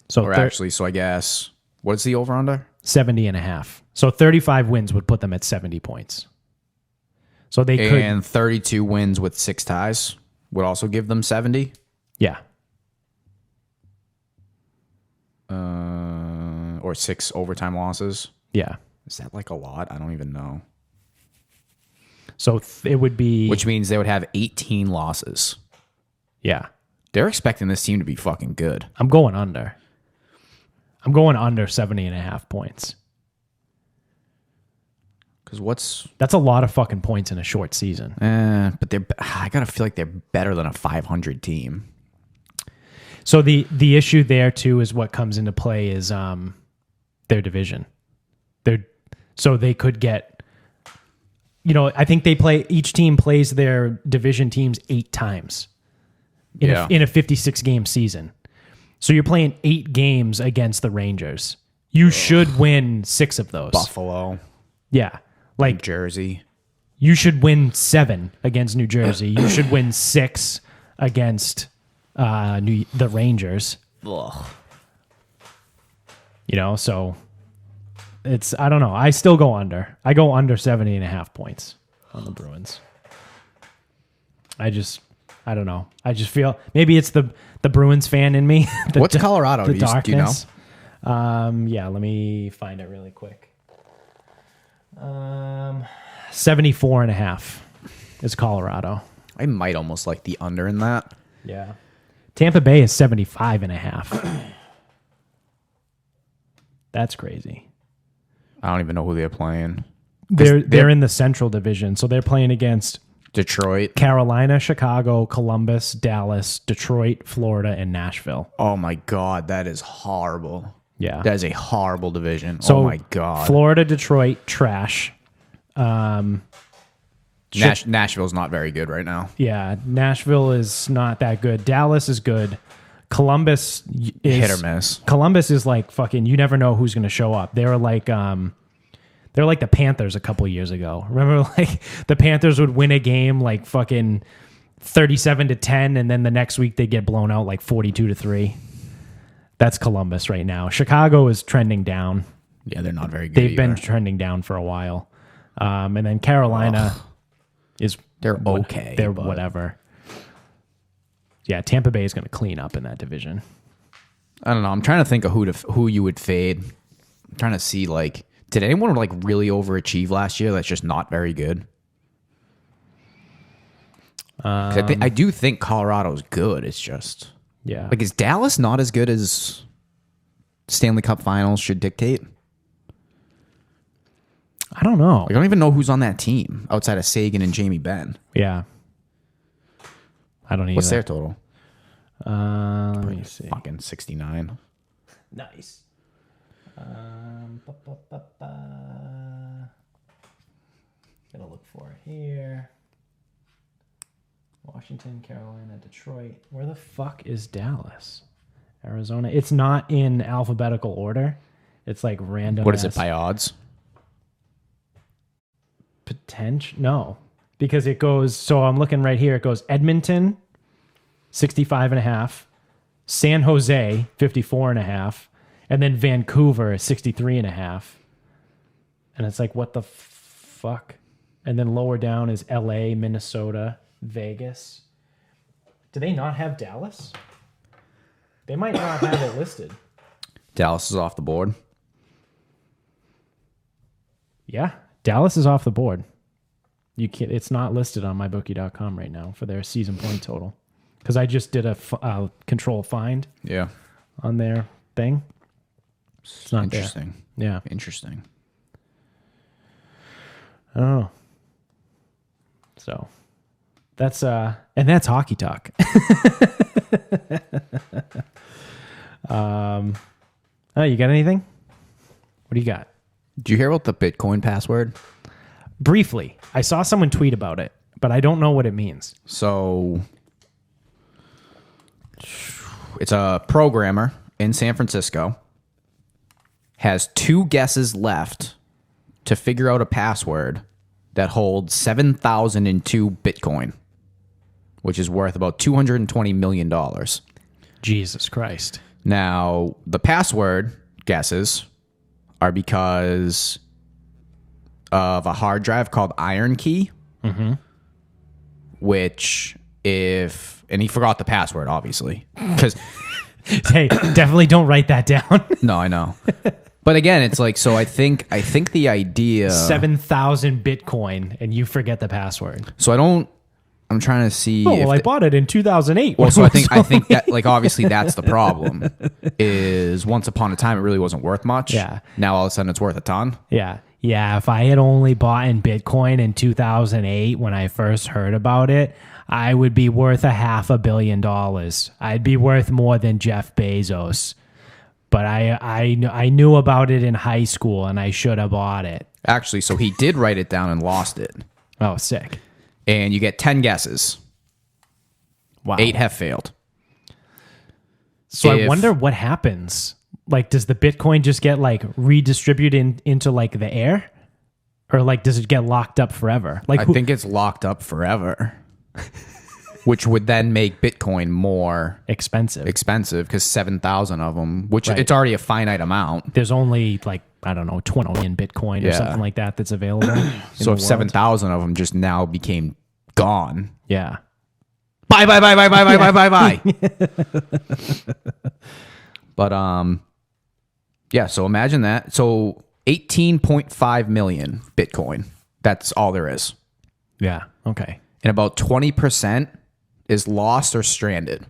So Or actually, so I guess, what's the over-under? 70.5. So 35 wins would put them at 70 points. So they could... And 32 wins with 6 ties would also give them 70? Yeah. Or 6 overtime losses? Yeah. Is that like a lot? I don't even know. So it would be... Which means they would have 18 losses. Yeah. They're expecting this team to be fucking good. I'm going under. I'm going under 70.5 points. Because That's a lot of fucking points in a short season. but I gotta feel like they're better than a 500 team. So the issue there too is what comes into play is their division. So they could get, I think each team plays their division teams 8 times in a 56 game season. So you're playing 8 games against the Rangers. You should win 6 of those. Buffalo. Yeah. Like New Jersey. You should win 7 against New Jersey. You should win 6 against the Rangers. Ugh. So I don't know. I still go under. I go under 70.5 points on the Bruins. I don't know. I just feel maybe it's the Bruins fan in me. What's Colorado? The Do you know? darkness. Yeah, let me find it really quick. 74.5 is Colorado. I might almost like the under in that. Yeah. Tampa Bay is 75.5. That's crazy. I don't even know who they're playing. They're in the Central Division, so they're playing against Detroit, Carolina, Chicago, Columbus, Dallas, Detroit, Florida, and Nashville. Oh my God, that is horrible. Yeah. That is a horrible division. So oh my God. Florida, Detroit, trash. Nashville's not very good right now. Yeah, Nashville is not that good. Dallas is good. Columbus is Hit or miss. Columbus is like fucking. You never know who's going to show up. They're like the Panthers a couple years ago. Remember, like the Panthers would win a game like fucking 37-10, and then the next week they get blown out like 42-3. That's Columbus right now. Chicago is trending down. Yeah, they're not very good. They've been trending down for a while. And then Carolina they're okay. They're whatever. Yeah, Tampa Bay is going to clean up in that division. I don't know. I'm trying to think of who you would fade. I'm trying to see did anyone like really overachieve last year that's just not very good? I do think Colorado's good. It's just is Dallas not as good as Stanley Cup Finals should dictate? I don't know. I don't even know who's on that team outside of Sagan and Jamie Benn. Yeah. I don't either. What's their total? Let me see. Fucking 69. Nice. Gonna look for it here. Washington, Carolina, Detroit. Where the fuck is Dallas? Arizona. It's not in alphabetical order. It's like random. What is it by odds? Potential? No, because it goes. So I'm looking right here. It goes Edmonton, 65.5, San Jose, 54.5, and then Vancouver, 63.5. And it's like, what the fuck? And then lower down is LA, Minnesota, Vegas. Do they not have Dallas? They might not have it listed. Dallas is off the board. Yeah, Dallas is off the board. You can't. It's not listed on mybookie.com right now for their season point total because I just did a control find. Yeah, on their thing. It's not interesting. There. Yeah, interesting. Oh, so that's and that's hockey talk. Oh, you got anything? What do you got? Did you hear about the Bitcoin password? Briefly, I saw someone tweet about it, but I don't know what it means. So it's a programmer in San Francisco has 2 guesses left to figure out a password that hold 7,002 Bitcoin, which is worth about $220 million. Jesus Christ. Now, the password guesses are because of a hard drive called Iron Key, which and he forgot the password, obviously, because Hey, definitely don't write that down. no, I know. But again, it's like, so I think the idea 7,000 Bitcoin and you forget the password. So I'm trying to see. Oh, well, I bought it in 2008. Well, so I think that, like, obviously that's the problem. Is once upon a time it really wasn't worth much. Yeah. Now all of a sudden it's worth a ton. Yeah. Yeah. If I had only bought in Bitcoin in 2008 when I first heard about it, I would be worth $500 million. I'd be worth more than Jeff Bezos. But I knew about it in high school and I should have bought it. Actually, so he did write it down and lost it. Oh, sick. And you get 10 guesses. Wow. 8 have failed. So I wonder what happens. Like, does the Bitcoin just get like redistributed into like the air? Or like, does it get locked up forever? Like, I think it's locked up forever. Which would then make Bitcoin more expensive because 7,000 of them, which Right. it's already a finite amount. There's only like, I don't know, 20 million Bitcoin or Yeah. something like that that's available. in So the if world. 7,000 of them just now became gone. Yeah. Bye. But yeah, so imagine that. So 18.5 million Bitcoin. That's all there is. Yeah. Okay. And about 20% is lost or stranded.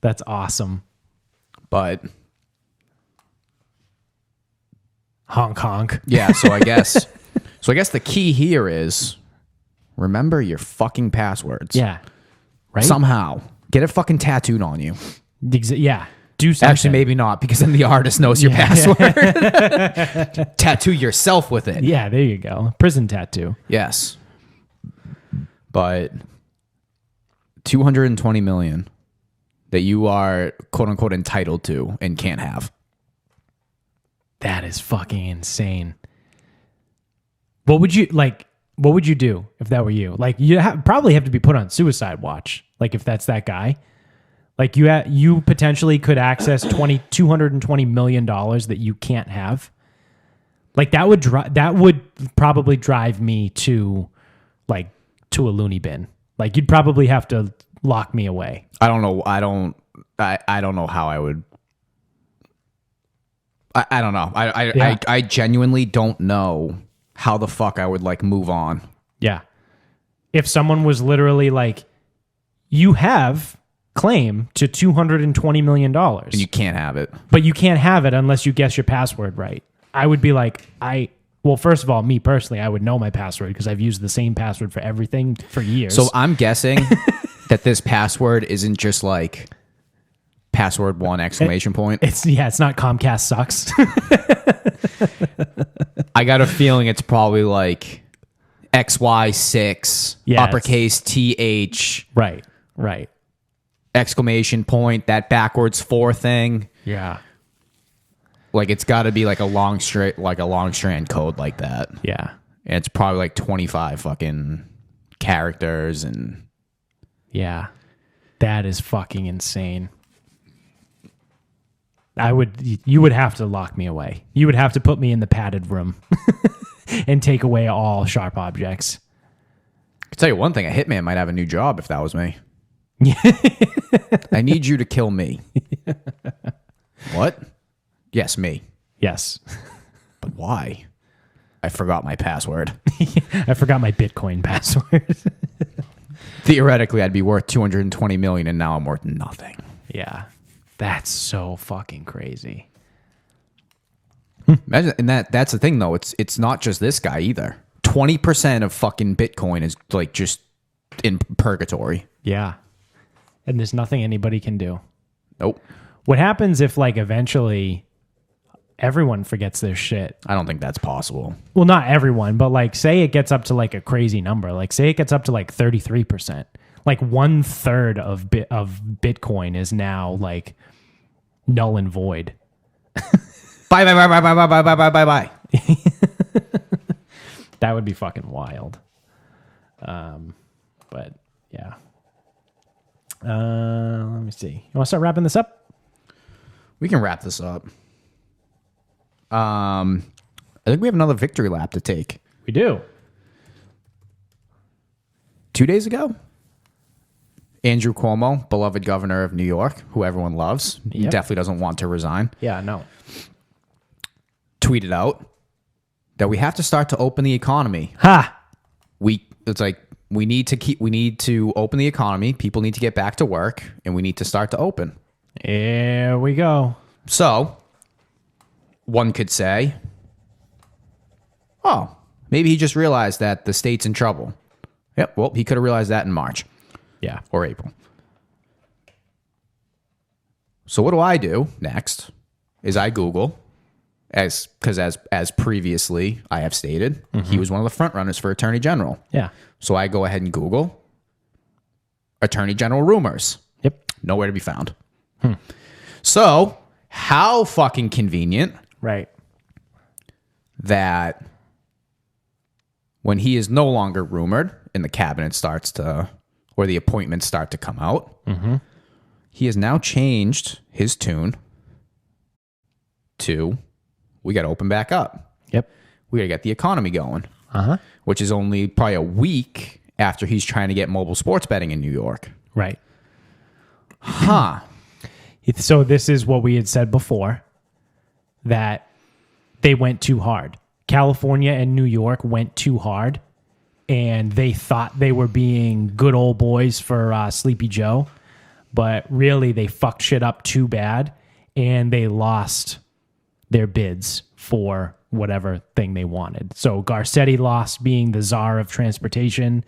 That's awesome. But Honk honk. yeah, so I guess the key here is remember your fucking passwords. Yeah. Right? Somehow. Get it fucking tattooed on you. Yeah. Do something. Actually, maybe not, because then the artist knows your password. Tattoo yourself with it. Yeah, there you go. Prison tattoo. Yes. But 220 million that you are quote unquote entitled to and can't have. That is fucking insane. What would you do if that were you? Like, you probably have to be put on suicide watch. Like, if that's that guy. Like, you potentially could access $220 million that you can't have. Like, that would probably drive me to a loony bin. Like, you'd probably have to lock me away. I don't know. I don't know how I would. I don't know. I genuinely don't know how the fuck I would like move on. Yeah. If someone was literally like, you have claim to $220 million. And you can't have it. But you can't have it unless you guess your password right. I would be like, well, first of all, me personally, I would know my password because I've used the same password for everything for years. So I'm guessing that this password isn't just like password 1 exclamation point. It's not Comcast sucks. I got a feeling it's probably like XY6 Yeah, uppercase TH Right. exclamation point, that backwards 4 thing. Yeah. Like, it's got to be like a long strand code like that. Yeah. And it's probably like 25 fucking characters and Yeah. That is fucking insane. You would have to lock me away. You would have to put me in the padded room and take away all sharp objects. I can tell you one thing, a hitman might have a new job if that was me. I need you to kill me. What? Yes, me. Yes. But why? I forgot my password. I forgot my Bitcoin password. Theoretically, I'd be worth 220 million, and now I'm worth nothing. Yeah. That's so fucking crazy. Imagine, and that's the thing, though. It's not just this guy either. 20% of fucking Bitcoin is like just in purgatory. Yeah. And there's nothing anybody can do. Nope. What happens if like eventually everyone forgets their shit? I don't think that's possible. Well, not everyone, but like say it gets up to like a crazy number. Like say it gets up to like 33%. Like 1/3 of Bitcoin is now like null and void. Bye, bye, bye, bye, bye, bye, bye, bye, bye, bye. That would be fucking wild. But yeah. Let me see. You want to start wrapping this up? We can wrap this up. I think we have another victory lap to take. We do. 2 days ago, Andrew Cuomo, beloved governor of New York, who everyone loves, Yep. definitely doesn't want to resign, Yeah, no. tweeted out that we have to start to open the economy. Ha! It's like we need to open the economy. People need to get back to work, and we need to start to open. Here we go. So, one could say, oh, maybe he just realized that the state's in trouble. Yep, well, he could have realized that in March Yeah. or April. So what do? Next is I Google, as previously I have stated, he was one of the front runners for Attorney General. Yeah. So I go ahead and Google Attorney General rumors. Yep. Nowhere to be found. So how fucking convenient Right. that when he is no longer rumored and the cabinet starts to, or the appointments start to come out, he has now changed his tune to, we got to open back up. Yep. We got to get the economy going, Uh-huh. which is only probably a week after he's trying to get mobile sports betting in New York. Right. Huh. So this is what we had said before, that they went too hard. California and New York went too hard, and they thought they were being good old boys for Sleepy Joe, but really they fucked shit up too bad, and they lost their bids for whatever thing they wanted. So Garcetti lost being the czar of transportation.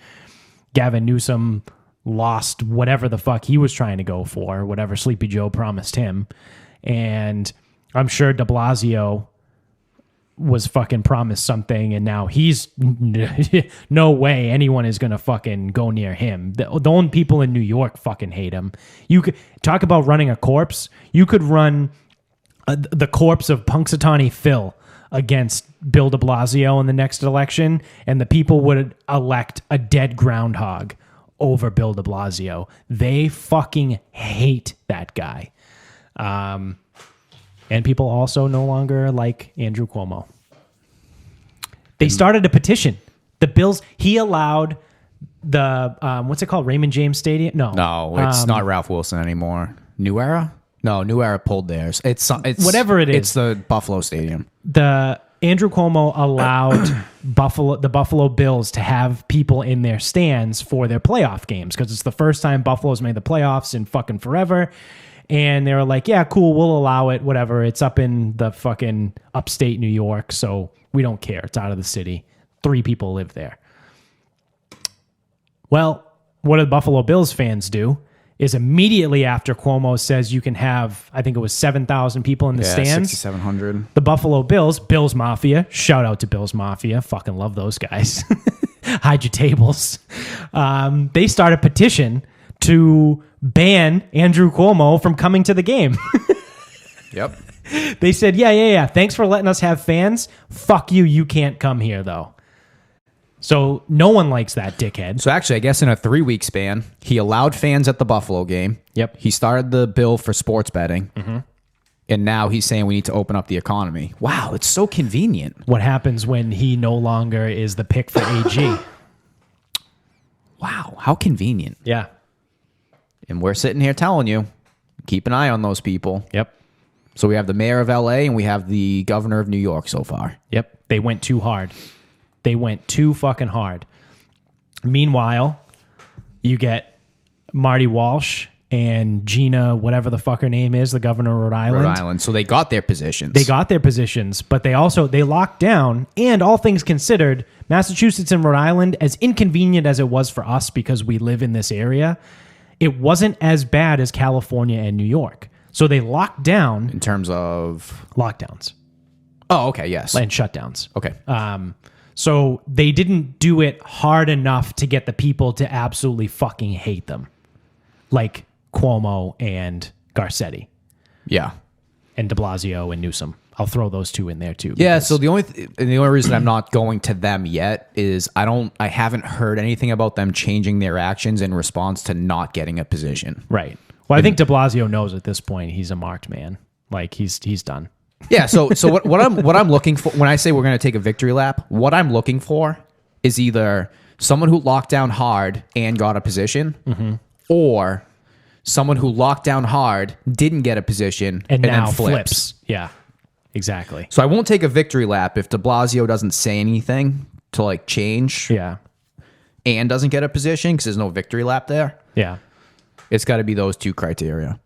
Gavin Newsom lost whatever the fuck he was trying to go for, whatever Sleepy Joe promised him. And I'm sure de Blasio was fucking promised something, and now he's no way anyone is gonna fucking go near him. The only people in New York fucking hate him. You could talk about running a corpse. You could run the corpse of Punxsutawney Phil against Bill de Blasio in the next election, and the people would elect a dead groundhog over Bill de Blasio. They fucking hate that guy. And people also no longer like Andrew Cuomo. They started a petition. The Bills, he allowed the, what's it called? Raymond James Stadium? No, it's not Ralph Wilson anymore. New Era? No, New Era pulled theirs. It's whatever it is. It's the Buffalo Stadium. The Andrew Cuomo allowed the Buffalo Bills to have people in their stands for their playoff games because it's the first time Buffalo's made the playoffs in fucking forever. And they were like, yeah, cool, we'll allow it, whatever. It's up in the fucking upstate New York, so we don't care. It's out of the city. 3 people live there. Well, what do the Buffalo Bills fans do is immediately after Cuomo says you can have, I think it was 7,000 people in the stands. 6,700. The Buffalo Bills Mafia, shout out to Bills Mafia, fucking love those guys. Hide your tables. They start a petition to ban Andrew Cuomo from coming to the game. Yep. They said, yeah. Thanks for letting us have fans. Fuck you. You can't come here, though. So no one likes that dickhead. So actually, I guess in a 3-week span, he allowed fans at the Buffalo game. Yep. He started the bill for sports betting. And now he's saying we need to open up the economy. Wow, it's so convenient. What happens when he no longer is the pick for AG? Wow, how convenient. Yeah. And we're sitting here telling you, keep an eye on those people. Yep. So we have the mayor of LA and we have the governor of New York so far. Yep. They went too hard. They went too fucking hard. Meanwhile, you get Marty Walsh and Gina, whatever the fuck her name is, the governor of Rhode Island. Rhode Island. So they got their positions. They got their positions, but they locked down. And all things considered, Massachusetts and Rhode Island, as inconvenient as it was for us because we live in this area, it wasn't as bad as California and New York. So they locked down. In terms of Lockdowns. Oh, okay, yes. And shutdowns. Okay. So they didn't do it hard enough to get the people to absolutely fucking hate them. Like Cuomo and Garcetti. Yeah. And de Blasio and Newsom. I'll throw those two in there too. Yeah. So the only reason I'm not going to them yet is I haven't heard anything about them changing their actions in response to not getting a position. Right. Well, I think de Blasio knows at this point he's a marked man. Like he's done. Yeah. So what I'm looking for when I say we're going to take a victory lap, what I'm looking for is either someone who locked down hard and got a position, or someone who locked down hard, didn't get a position, and now then flips. Yeah, exactly. So I won't take a victory lap if de Blasio doesn't say anything to like change Yeah. and doesn't get a position because there's no victory lap there. Yeah. It's got to be those two criteria.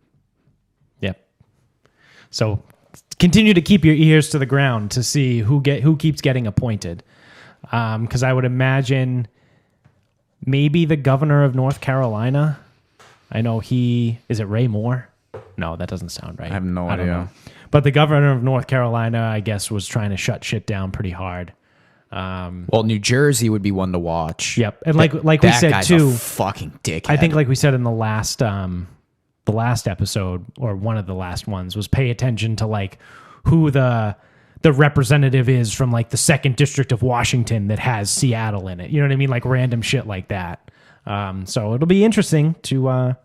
Yep. So continue to keep your ears to the ground to see who keeps getting appointed. Because I would imagine maybe the governor of North Carolina. I know is it Ray Moore? No, that doesn't sound right. I have no don't idea. know. But the governor of North Carolina, I guess, was trying to shut shit down pretty hard. Well, New Jersey would be one to watch. Yep. And like we that said guy's too, a fucking dickhead. I think like we said in the last episode, or one of the last ones, was pay attention to like who the representative is from like the 2nd District of Washington that has Seattle in it. You know what I mean? Like random shit like that. So it'll be interesting to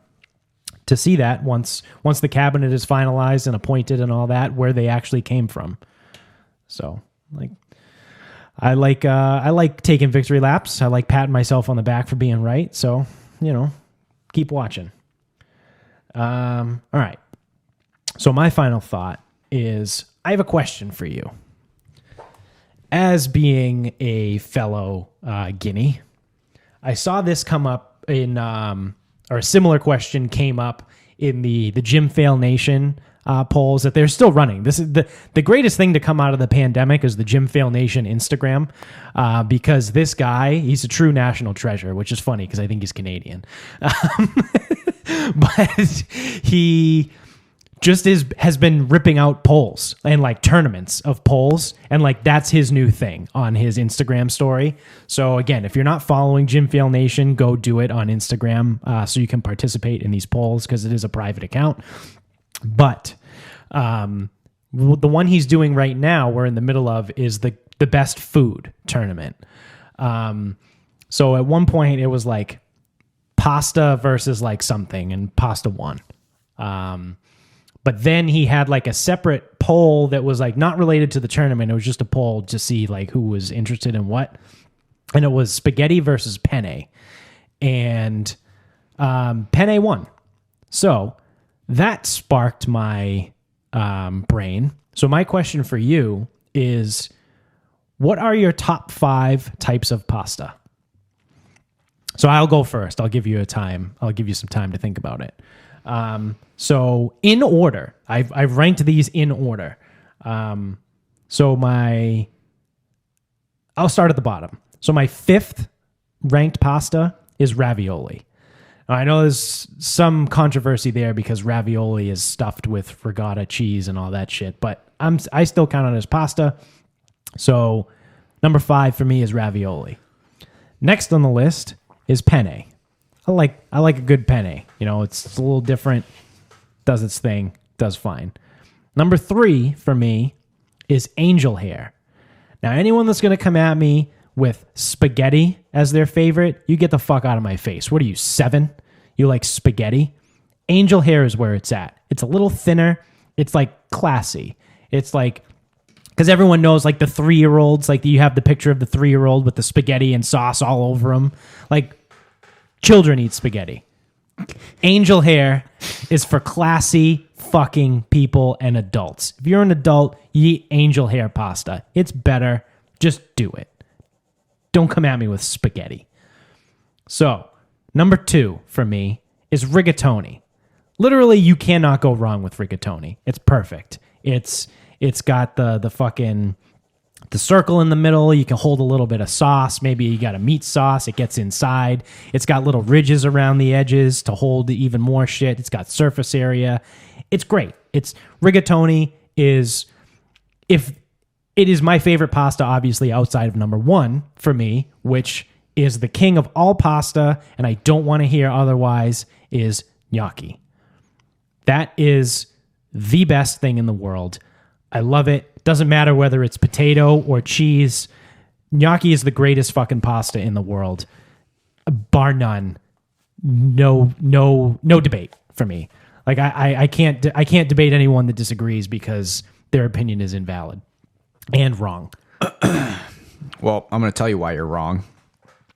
see that once the cabinet is finalized and appointed and all that, where they actually came from. So like, I like taking victory laps. I like patting myself on the back for being right. So, keep watching. All right. So my final thought is I have a question for you. As being a fellow Guinea, I saw this come up in, or a similar question came up in the Jim Fail Nation polls that they're still running. This is the greatest thing to come out of the pandemic is the Jim Fail Nation Instagram, because this guy, he's a true national treasure, which is funny because I think he's Canadian. But he just has been ripping out polls and like tournaments of polls, and like that's his new thing on his Instagram story. So again, if you're not following Jim Fail Nation, go do it on Instagram so you can participate in these polls because it is a private account. But the one he's doing right now, we're in the middle of, is the best food tournament. So at one point it was like pasta versus like something, and pasta won. But then he had like a separate poll that was like not related to the tournament. It was just a poll to see like who was interested in what. And it was spaghetti versus penne. And penne won. So that sparked my brain. So my question for you is, what are your top 5 types of pasta? So I'll go first. I'll give you some time to think about it. So in order, I've ranked these in order. I'll start at the bottom. So my 5th ranked pasta is ravioli. I know there's some controversy there because ravioli is stuffed with regatta cheese and all that shit, but I still count it as pasta. So number 5 for me is ravioli. Next on the list is penne. I like a good penne. It's a little different, does its thing, does fine. Number 3 for me is angel hair. Now, anyone that's going to come at me with spaghetti as their favorite, you get the fuck out of my face. What are you, 7? You like spaghetti? Angel hair is where it's at. It's a little thinner. It's like classy. It's like, because everyone knows like the 3-year-olds, like you have the picture of the 3-year-old with the spaghetti and sauce all over him. Like, children eat spaghetti. Angel hair is for classy fucking people and adults. If you're an adult, you eat angel hair pasta. It's better. Just do it. Don't come at me with spaghetti. So, number 2 for me is rigatoni. Literally, you cannot go wrong with rigatoni. It's perfect. It's got the fucking the circle in the middle. You can hold a little bit of sauce. Maybe you got a meat sauce. It gets inside. It's got little ridges around the edges to hold even more shit. It's got surface area. It's great. Rigatoni is, if it is my favorite pasta, obviously outside of number 1 for me, which is the king of all pasta, and I don't want to hear otherwise, is gnocchi. That is the best thing in the world. I love it. Doesn't matter whether it's potato or cheese. Gnocchi is the greatest fucking pasta in the world, bar none. No debate for me. Like I can't debate anyone that disagrees because their opinion is invalid and wrong. Well, I'm going to tell you why you're wrong.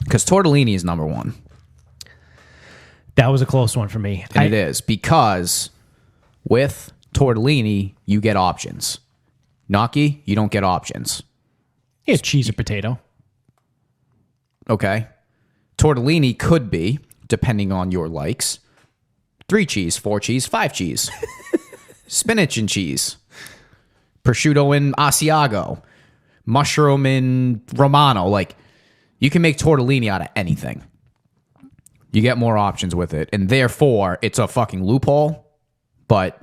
Because tortellini is number one. That was a close one for me. And it is because with tortellini, you get options. Gnocchi, you don't get options. Yeah, cheese or potato. Okay. Tortellini could be, depending on your likes, 3 cheese, 4 cheese, 5 cheese. Spinach and cheese. Prosciutto and Asiago. Mushroom and Romano. Like, you can make tortellini out of anything. You get more options with it. And therefore, it's a fucking loophole. But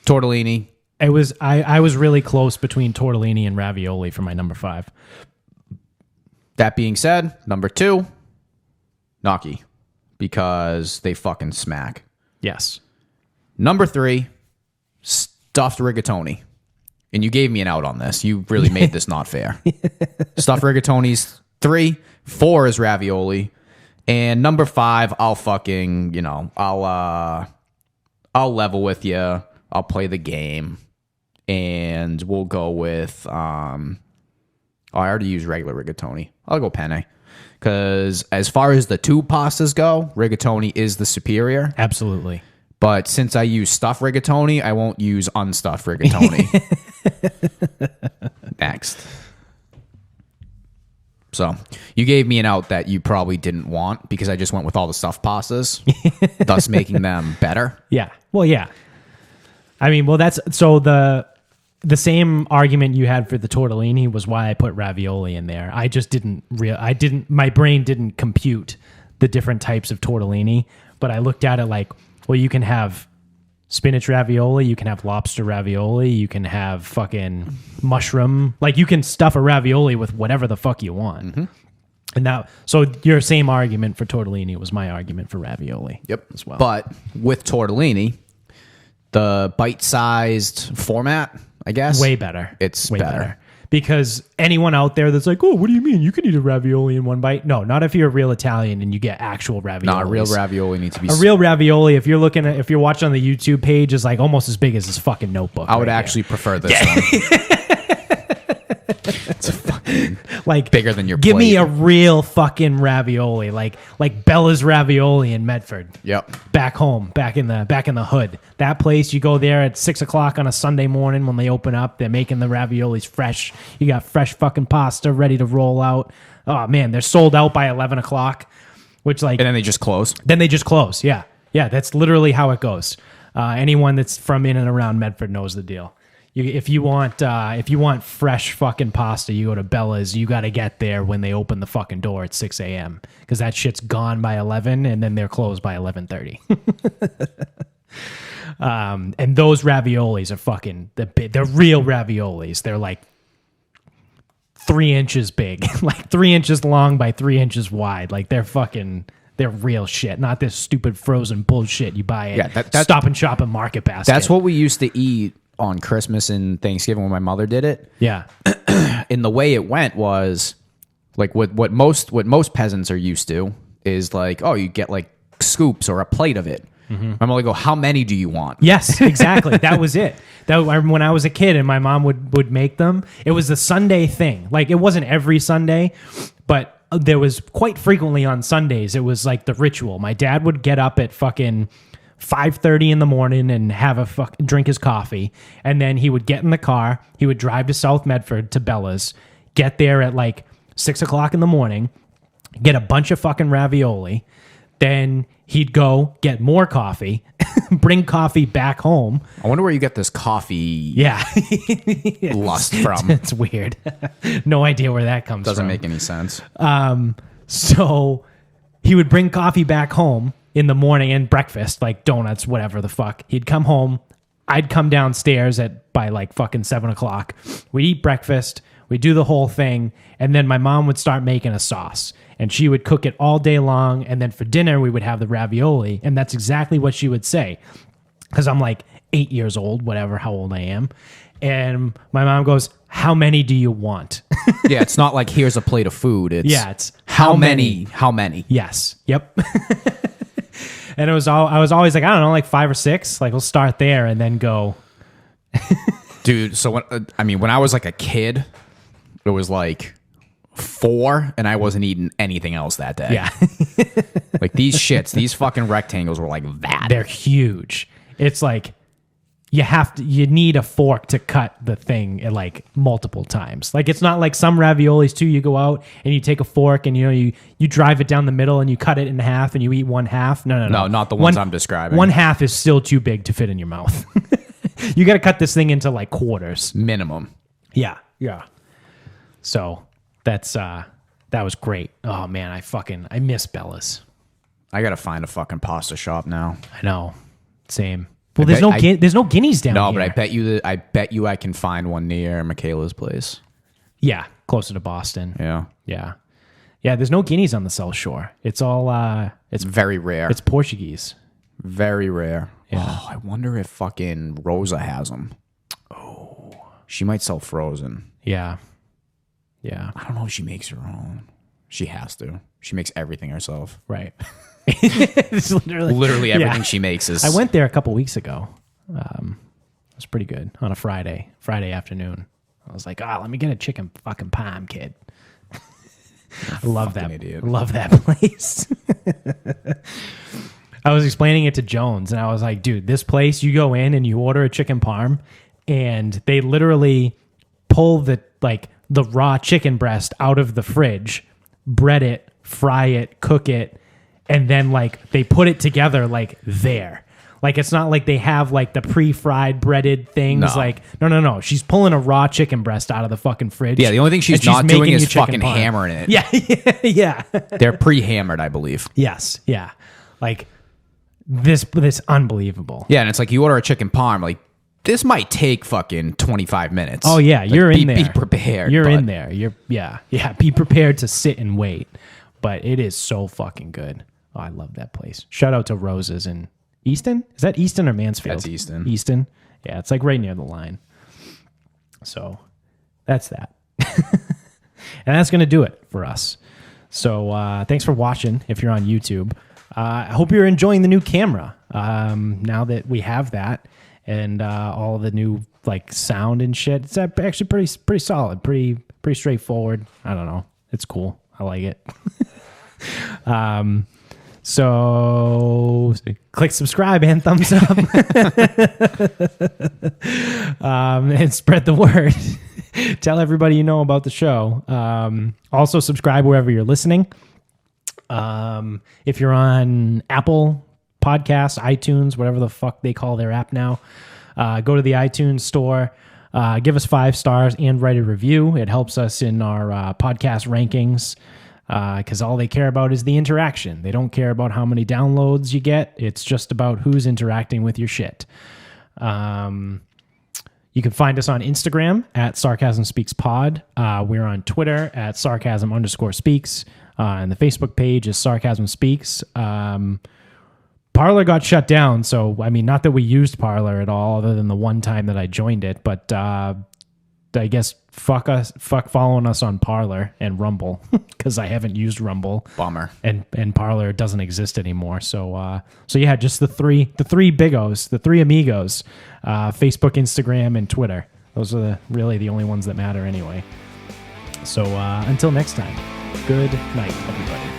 tortellini. I was really close between tortellini and ravioli for my number 5. That being said, number 2, gnocchi. Because they fucking smack. Yes. Number 3, stuffed rigatoni. And you gave me an out on this. You really made this not fair. Stuffed rigatoni's 3, 4 is ravioli. And number 5, I'll fucking, I'll level with you. I'll play the game. And we'll go with, I already used regular rigatoni. I'll go penne. Because as far as the 2 pastas go, rigatoni is the superior. Absolutely. But since I use stuffed rigatoni, I won't use unstuffed rigatoni. Next. So you gave me an out that you probably didn't want because I just went with all the stuffed pastas, thus making them better. Yeah. Well, yeah. I mean, well, that's so the same argument you had for the tortellini was why I put ravioli in there. I just my brain didn't compute the different types of tortellini, but I looked at it like, well, you can have spinach ravioli, you can have lobster ravioli, you can have fucking mushroom. Like, you can stuff a ravioli with whatever the fuck you want. Mm-hmm. And now, so your same argument for tortellini was my argument for ravioli. Yep. As well. But with tortellini, the bite-sized format, I guess. Way better. It's way better. Because anyone out there that's like, oh, what do you mean? You can eat a ravioli in one bite? No, not if you're a real Italian and you get actual ravioli. No, a real ravioli needs to be... A real ravioli, if you're watching on the YouTube page, is like almost as big as this fucking notebook. I would actually prefer this one. It's fucking like bigger than your Give plate. me a real fucking ravioli, like Bella's Ravioli in Medford. Yep. Back home, back in the hood. That place, you go there at 6:00 on a Sunday morning when they open up. They're making the raviolis fresh. You got fresh fucking pasta ready to roll out. Oh man, they're sold out by 11:00. Which like, and then they just close. Then they just close. Yeah, that's literally how it goes. Anyone that's from in and around Medford knows the deal. If you want fresh fucking pasta, you go to Bella's. You got to get there when they open the fucking door at 6 a.m. because that shit's gone by 11, and then they're closed by 11:30. And those raviolis are fucking they're real raviolis. They're like 3 inches big, like 3 inches long by 3 inches wide. Like they're real shit, not this stupid frozen bullshit you buy at Stop and Shop and Market Basket. That's what we used to eat on Christmas and Thanksgiving when my mother did it. Yeah. And the way it went was like what most peasants are used to is like, oh, you get like scoops or a plate of it. Mm-hmm. My mother would go, how many do you want? Yes, exactly. That was it. When I was a kid and my mom would make them, it was a Sunday thing. Like, it wasn't every Sunday, but there was quite frequently on Sundays. It was like the ritual. My dad would get up at fucking 5:30 in the morning and have drink his coffee, and then he would get in the car. He would drive to South Medford to Bella's, get there at like 6:00 in the morning, get a bunch of fucking ravioli. Then he'd go get more coffee, bring coffee back home. I wonder where you get this coffee lust from. It's weird. No idea where that comes from. Doesn't make any sense. So he would bring coffee back home in the morning and breakfast, like donuts, whatever the fuck. He'd come home. I'd come downstairs by like fucking 7:00. We'd eat breakfast. We'd do the whole thing. And then my mom would start making a sauce. And she would cook it all day long. And then for dinner, we would have the ravioli. And that's exactly what she would say. Because I'm like 8 years old, whatever, how old I am. And my mom goes, "How many do you want?" Yeah, it's not like here's a plate of food. It's It's how many? How many? Yes. Yep. And I was always like, I don't know, like 5 or 6. Like we'll start there and then go. Dude, so when I was like a kid, it was like 4 and I wasn't eating anything else that day. Yeah. Like these fucking rectangles were like that. They're huge. It's like you need a fork to cut the thing like multiple times. Like it's not like some raviolis too. You go out and you take a fork and you drive it down the middle and you cut it in half and you eat one half. No, not the ones I'm describing. One half is still too big to fit in your mouth. You got to cut this thing into like quarters minimum. Yeah. So that was great. Oh man, I miss Bella's. I gotta find a fucking pasta shop now. I know. Same. Well, there's no guineas down here. No, but I bet you I can find one near Michaela's place. Yeah, closer to Boston. Yeah. There's no guineas on the South Shore. It's all It's very rare. It's Portuguese. Very rare. Yeah. Oh, I wonder if fucking Rosa has them. Oh, she might sell frozen. Yeah. I don't know if she makes her own. She has to. She makes everything herself. Right. It's literally everything she makes is. I went there a couple weeks ago. It was pretty good on a Friday afternoon. I was like, let me get a chicken fucking palm, kid. I love that. Idiot. I love that place. I was explaining it to Jones, and I was like, dude, this place, you go in and you order a chicken parm, and they literally pull the raw chicken breast out of the fridge, bread it, fry it, cook it, and then like they put it together like there. Like it's not like they have like the pre-fried breaded things. No. Like no. She's pulling a raw chicken breast out of the fucking fridge. Yeah, the only thing she's not doing is fucking hammering it. Yeah. They're pre-hammered, I believe. Yes. Yeah. Like this unbelievable. Yeah, and it's like you order a chicken parm, like this might take fucking 25 minutes. Oh yeah, you're in there. Be prepared. You're in there. Be prepared to sit and wait. But it is so fucking good. Oh, I love that place. Shout out to Rose's in Easton. Is that Easton or Mansfield? That's Easton. Easton. Yeah, it's like right near the line. So that's that. And that's going to do it for us. So thanks for watching if you're on YouTube. I hope you're enjoying the new camera now that we have that and all the new like sound and shit. It's actually pretty solid, pretty straightforward. I don't know. It's cool. I like it. So click subscribe and thumbs up and spread the word. Tell everybody you know about the show. Also subscribe wherever you're listening. If you're on Apple Podcasts, iTunes, whatever the fuck they call their app now, go to the iTunes store, give us 5 stars and write a review. It helps us in our podcast rankings. Because all they care about is the interaction. They don't care about how many downloads you get. It's just about who's interacting with your shit. You can find us on Instagram at Sarcasm Speaks Pod. We're on Twitter at Sarcasm_speaks. And the Facebook page is Sarcasm Speaks. Parler got shut down. So, I mean, not that we used Parler at all other than the one time that I joined it. But I guess fuck following us on Parler and Rumble because I haven't used Rumble. Bummer. And Parler doesn't exist anymore. So yeah, just the three bigos, the 3 amigos, Facebook, Instagram, and Twitter. Those are really the only ones that matter anyway. So until next time, good night, everybody.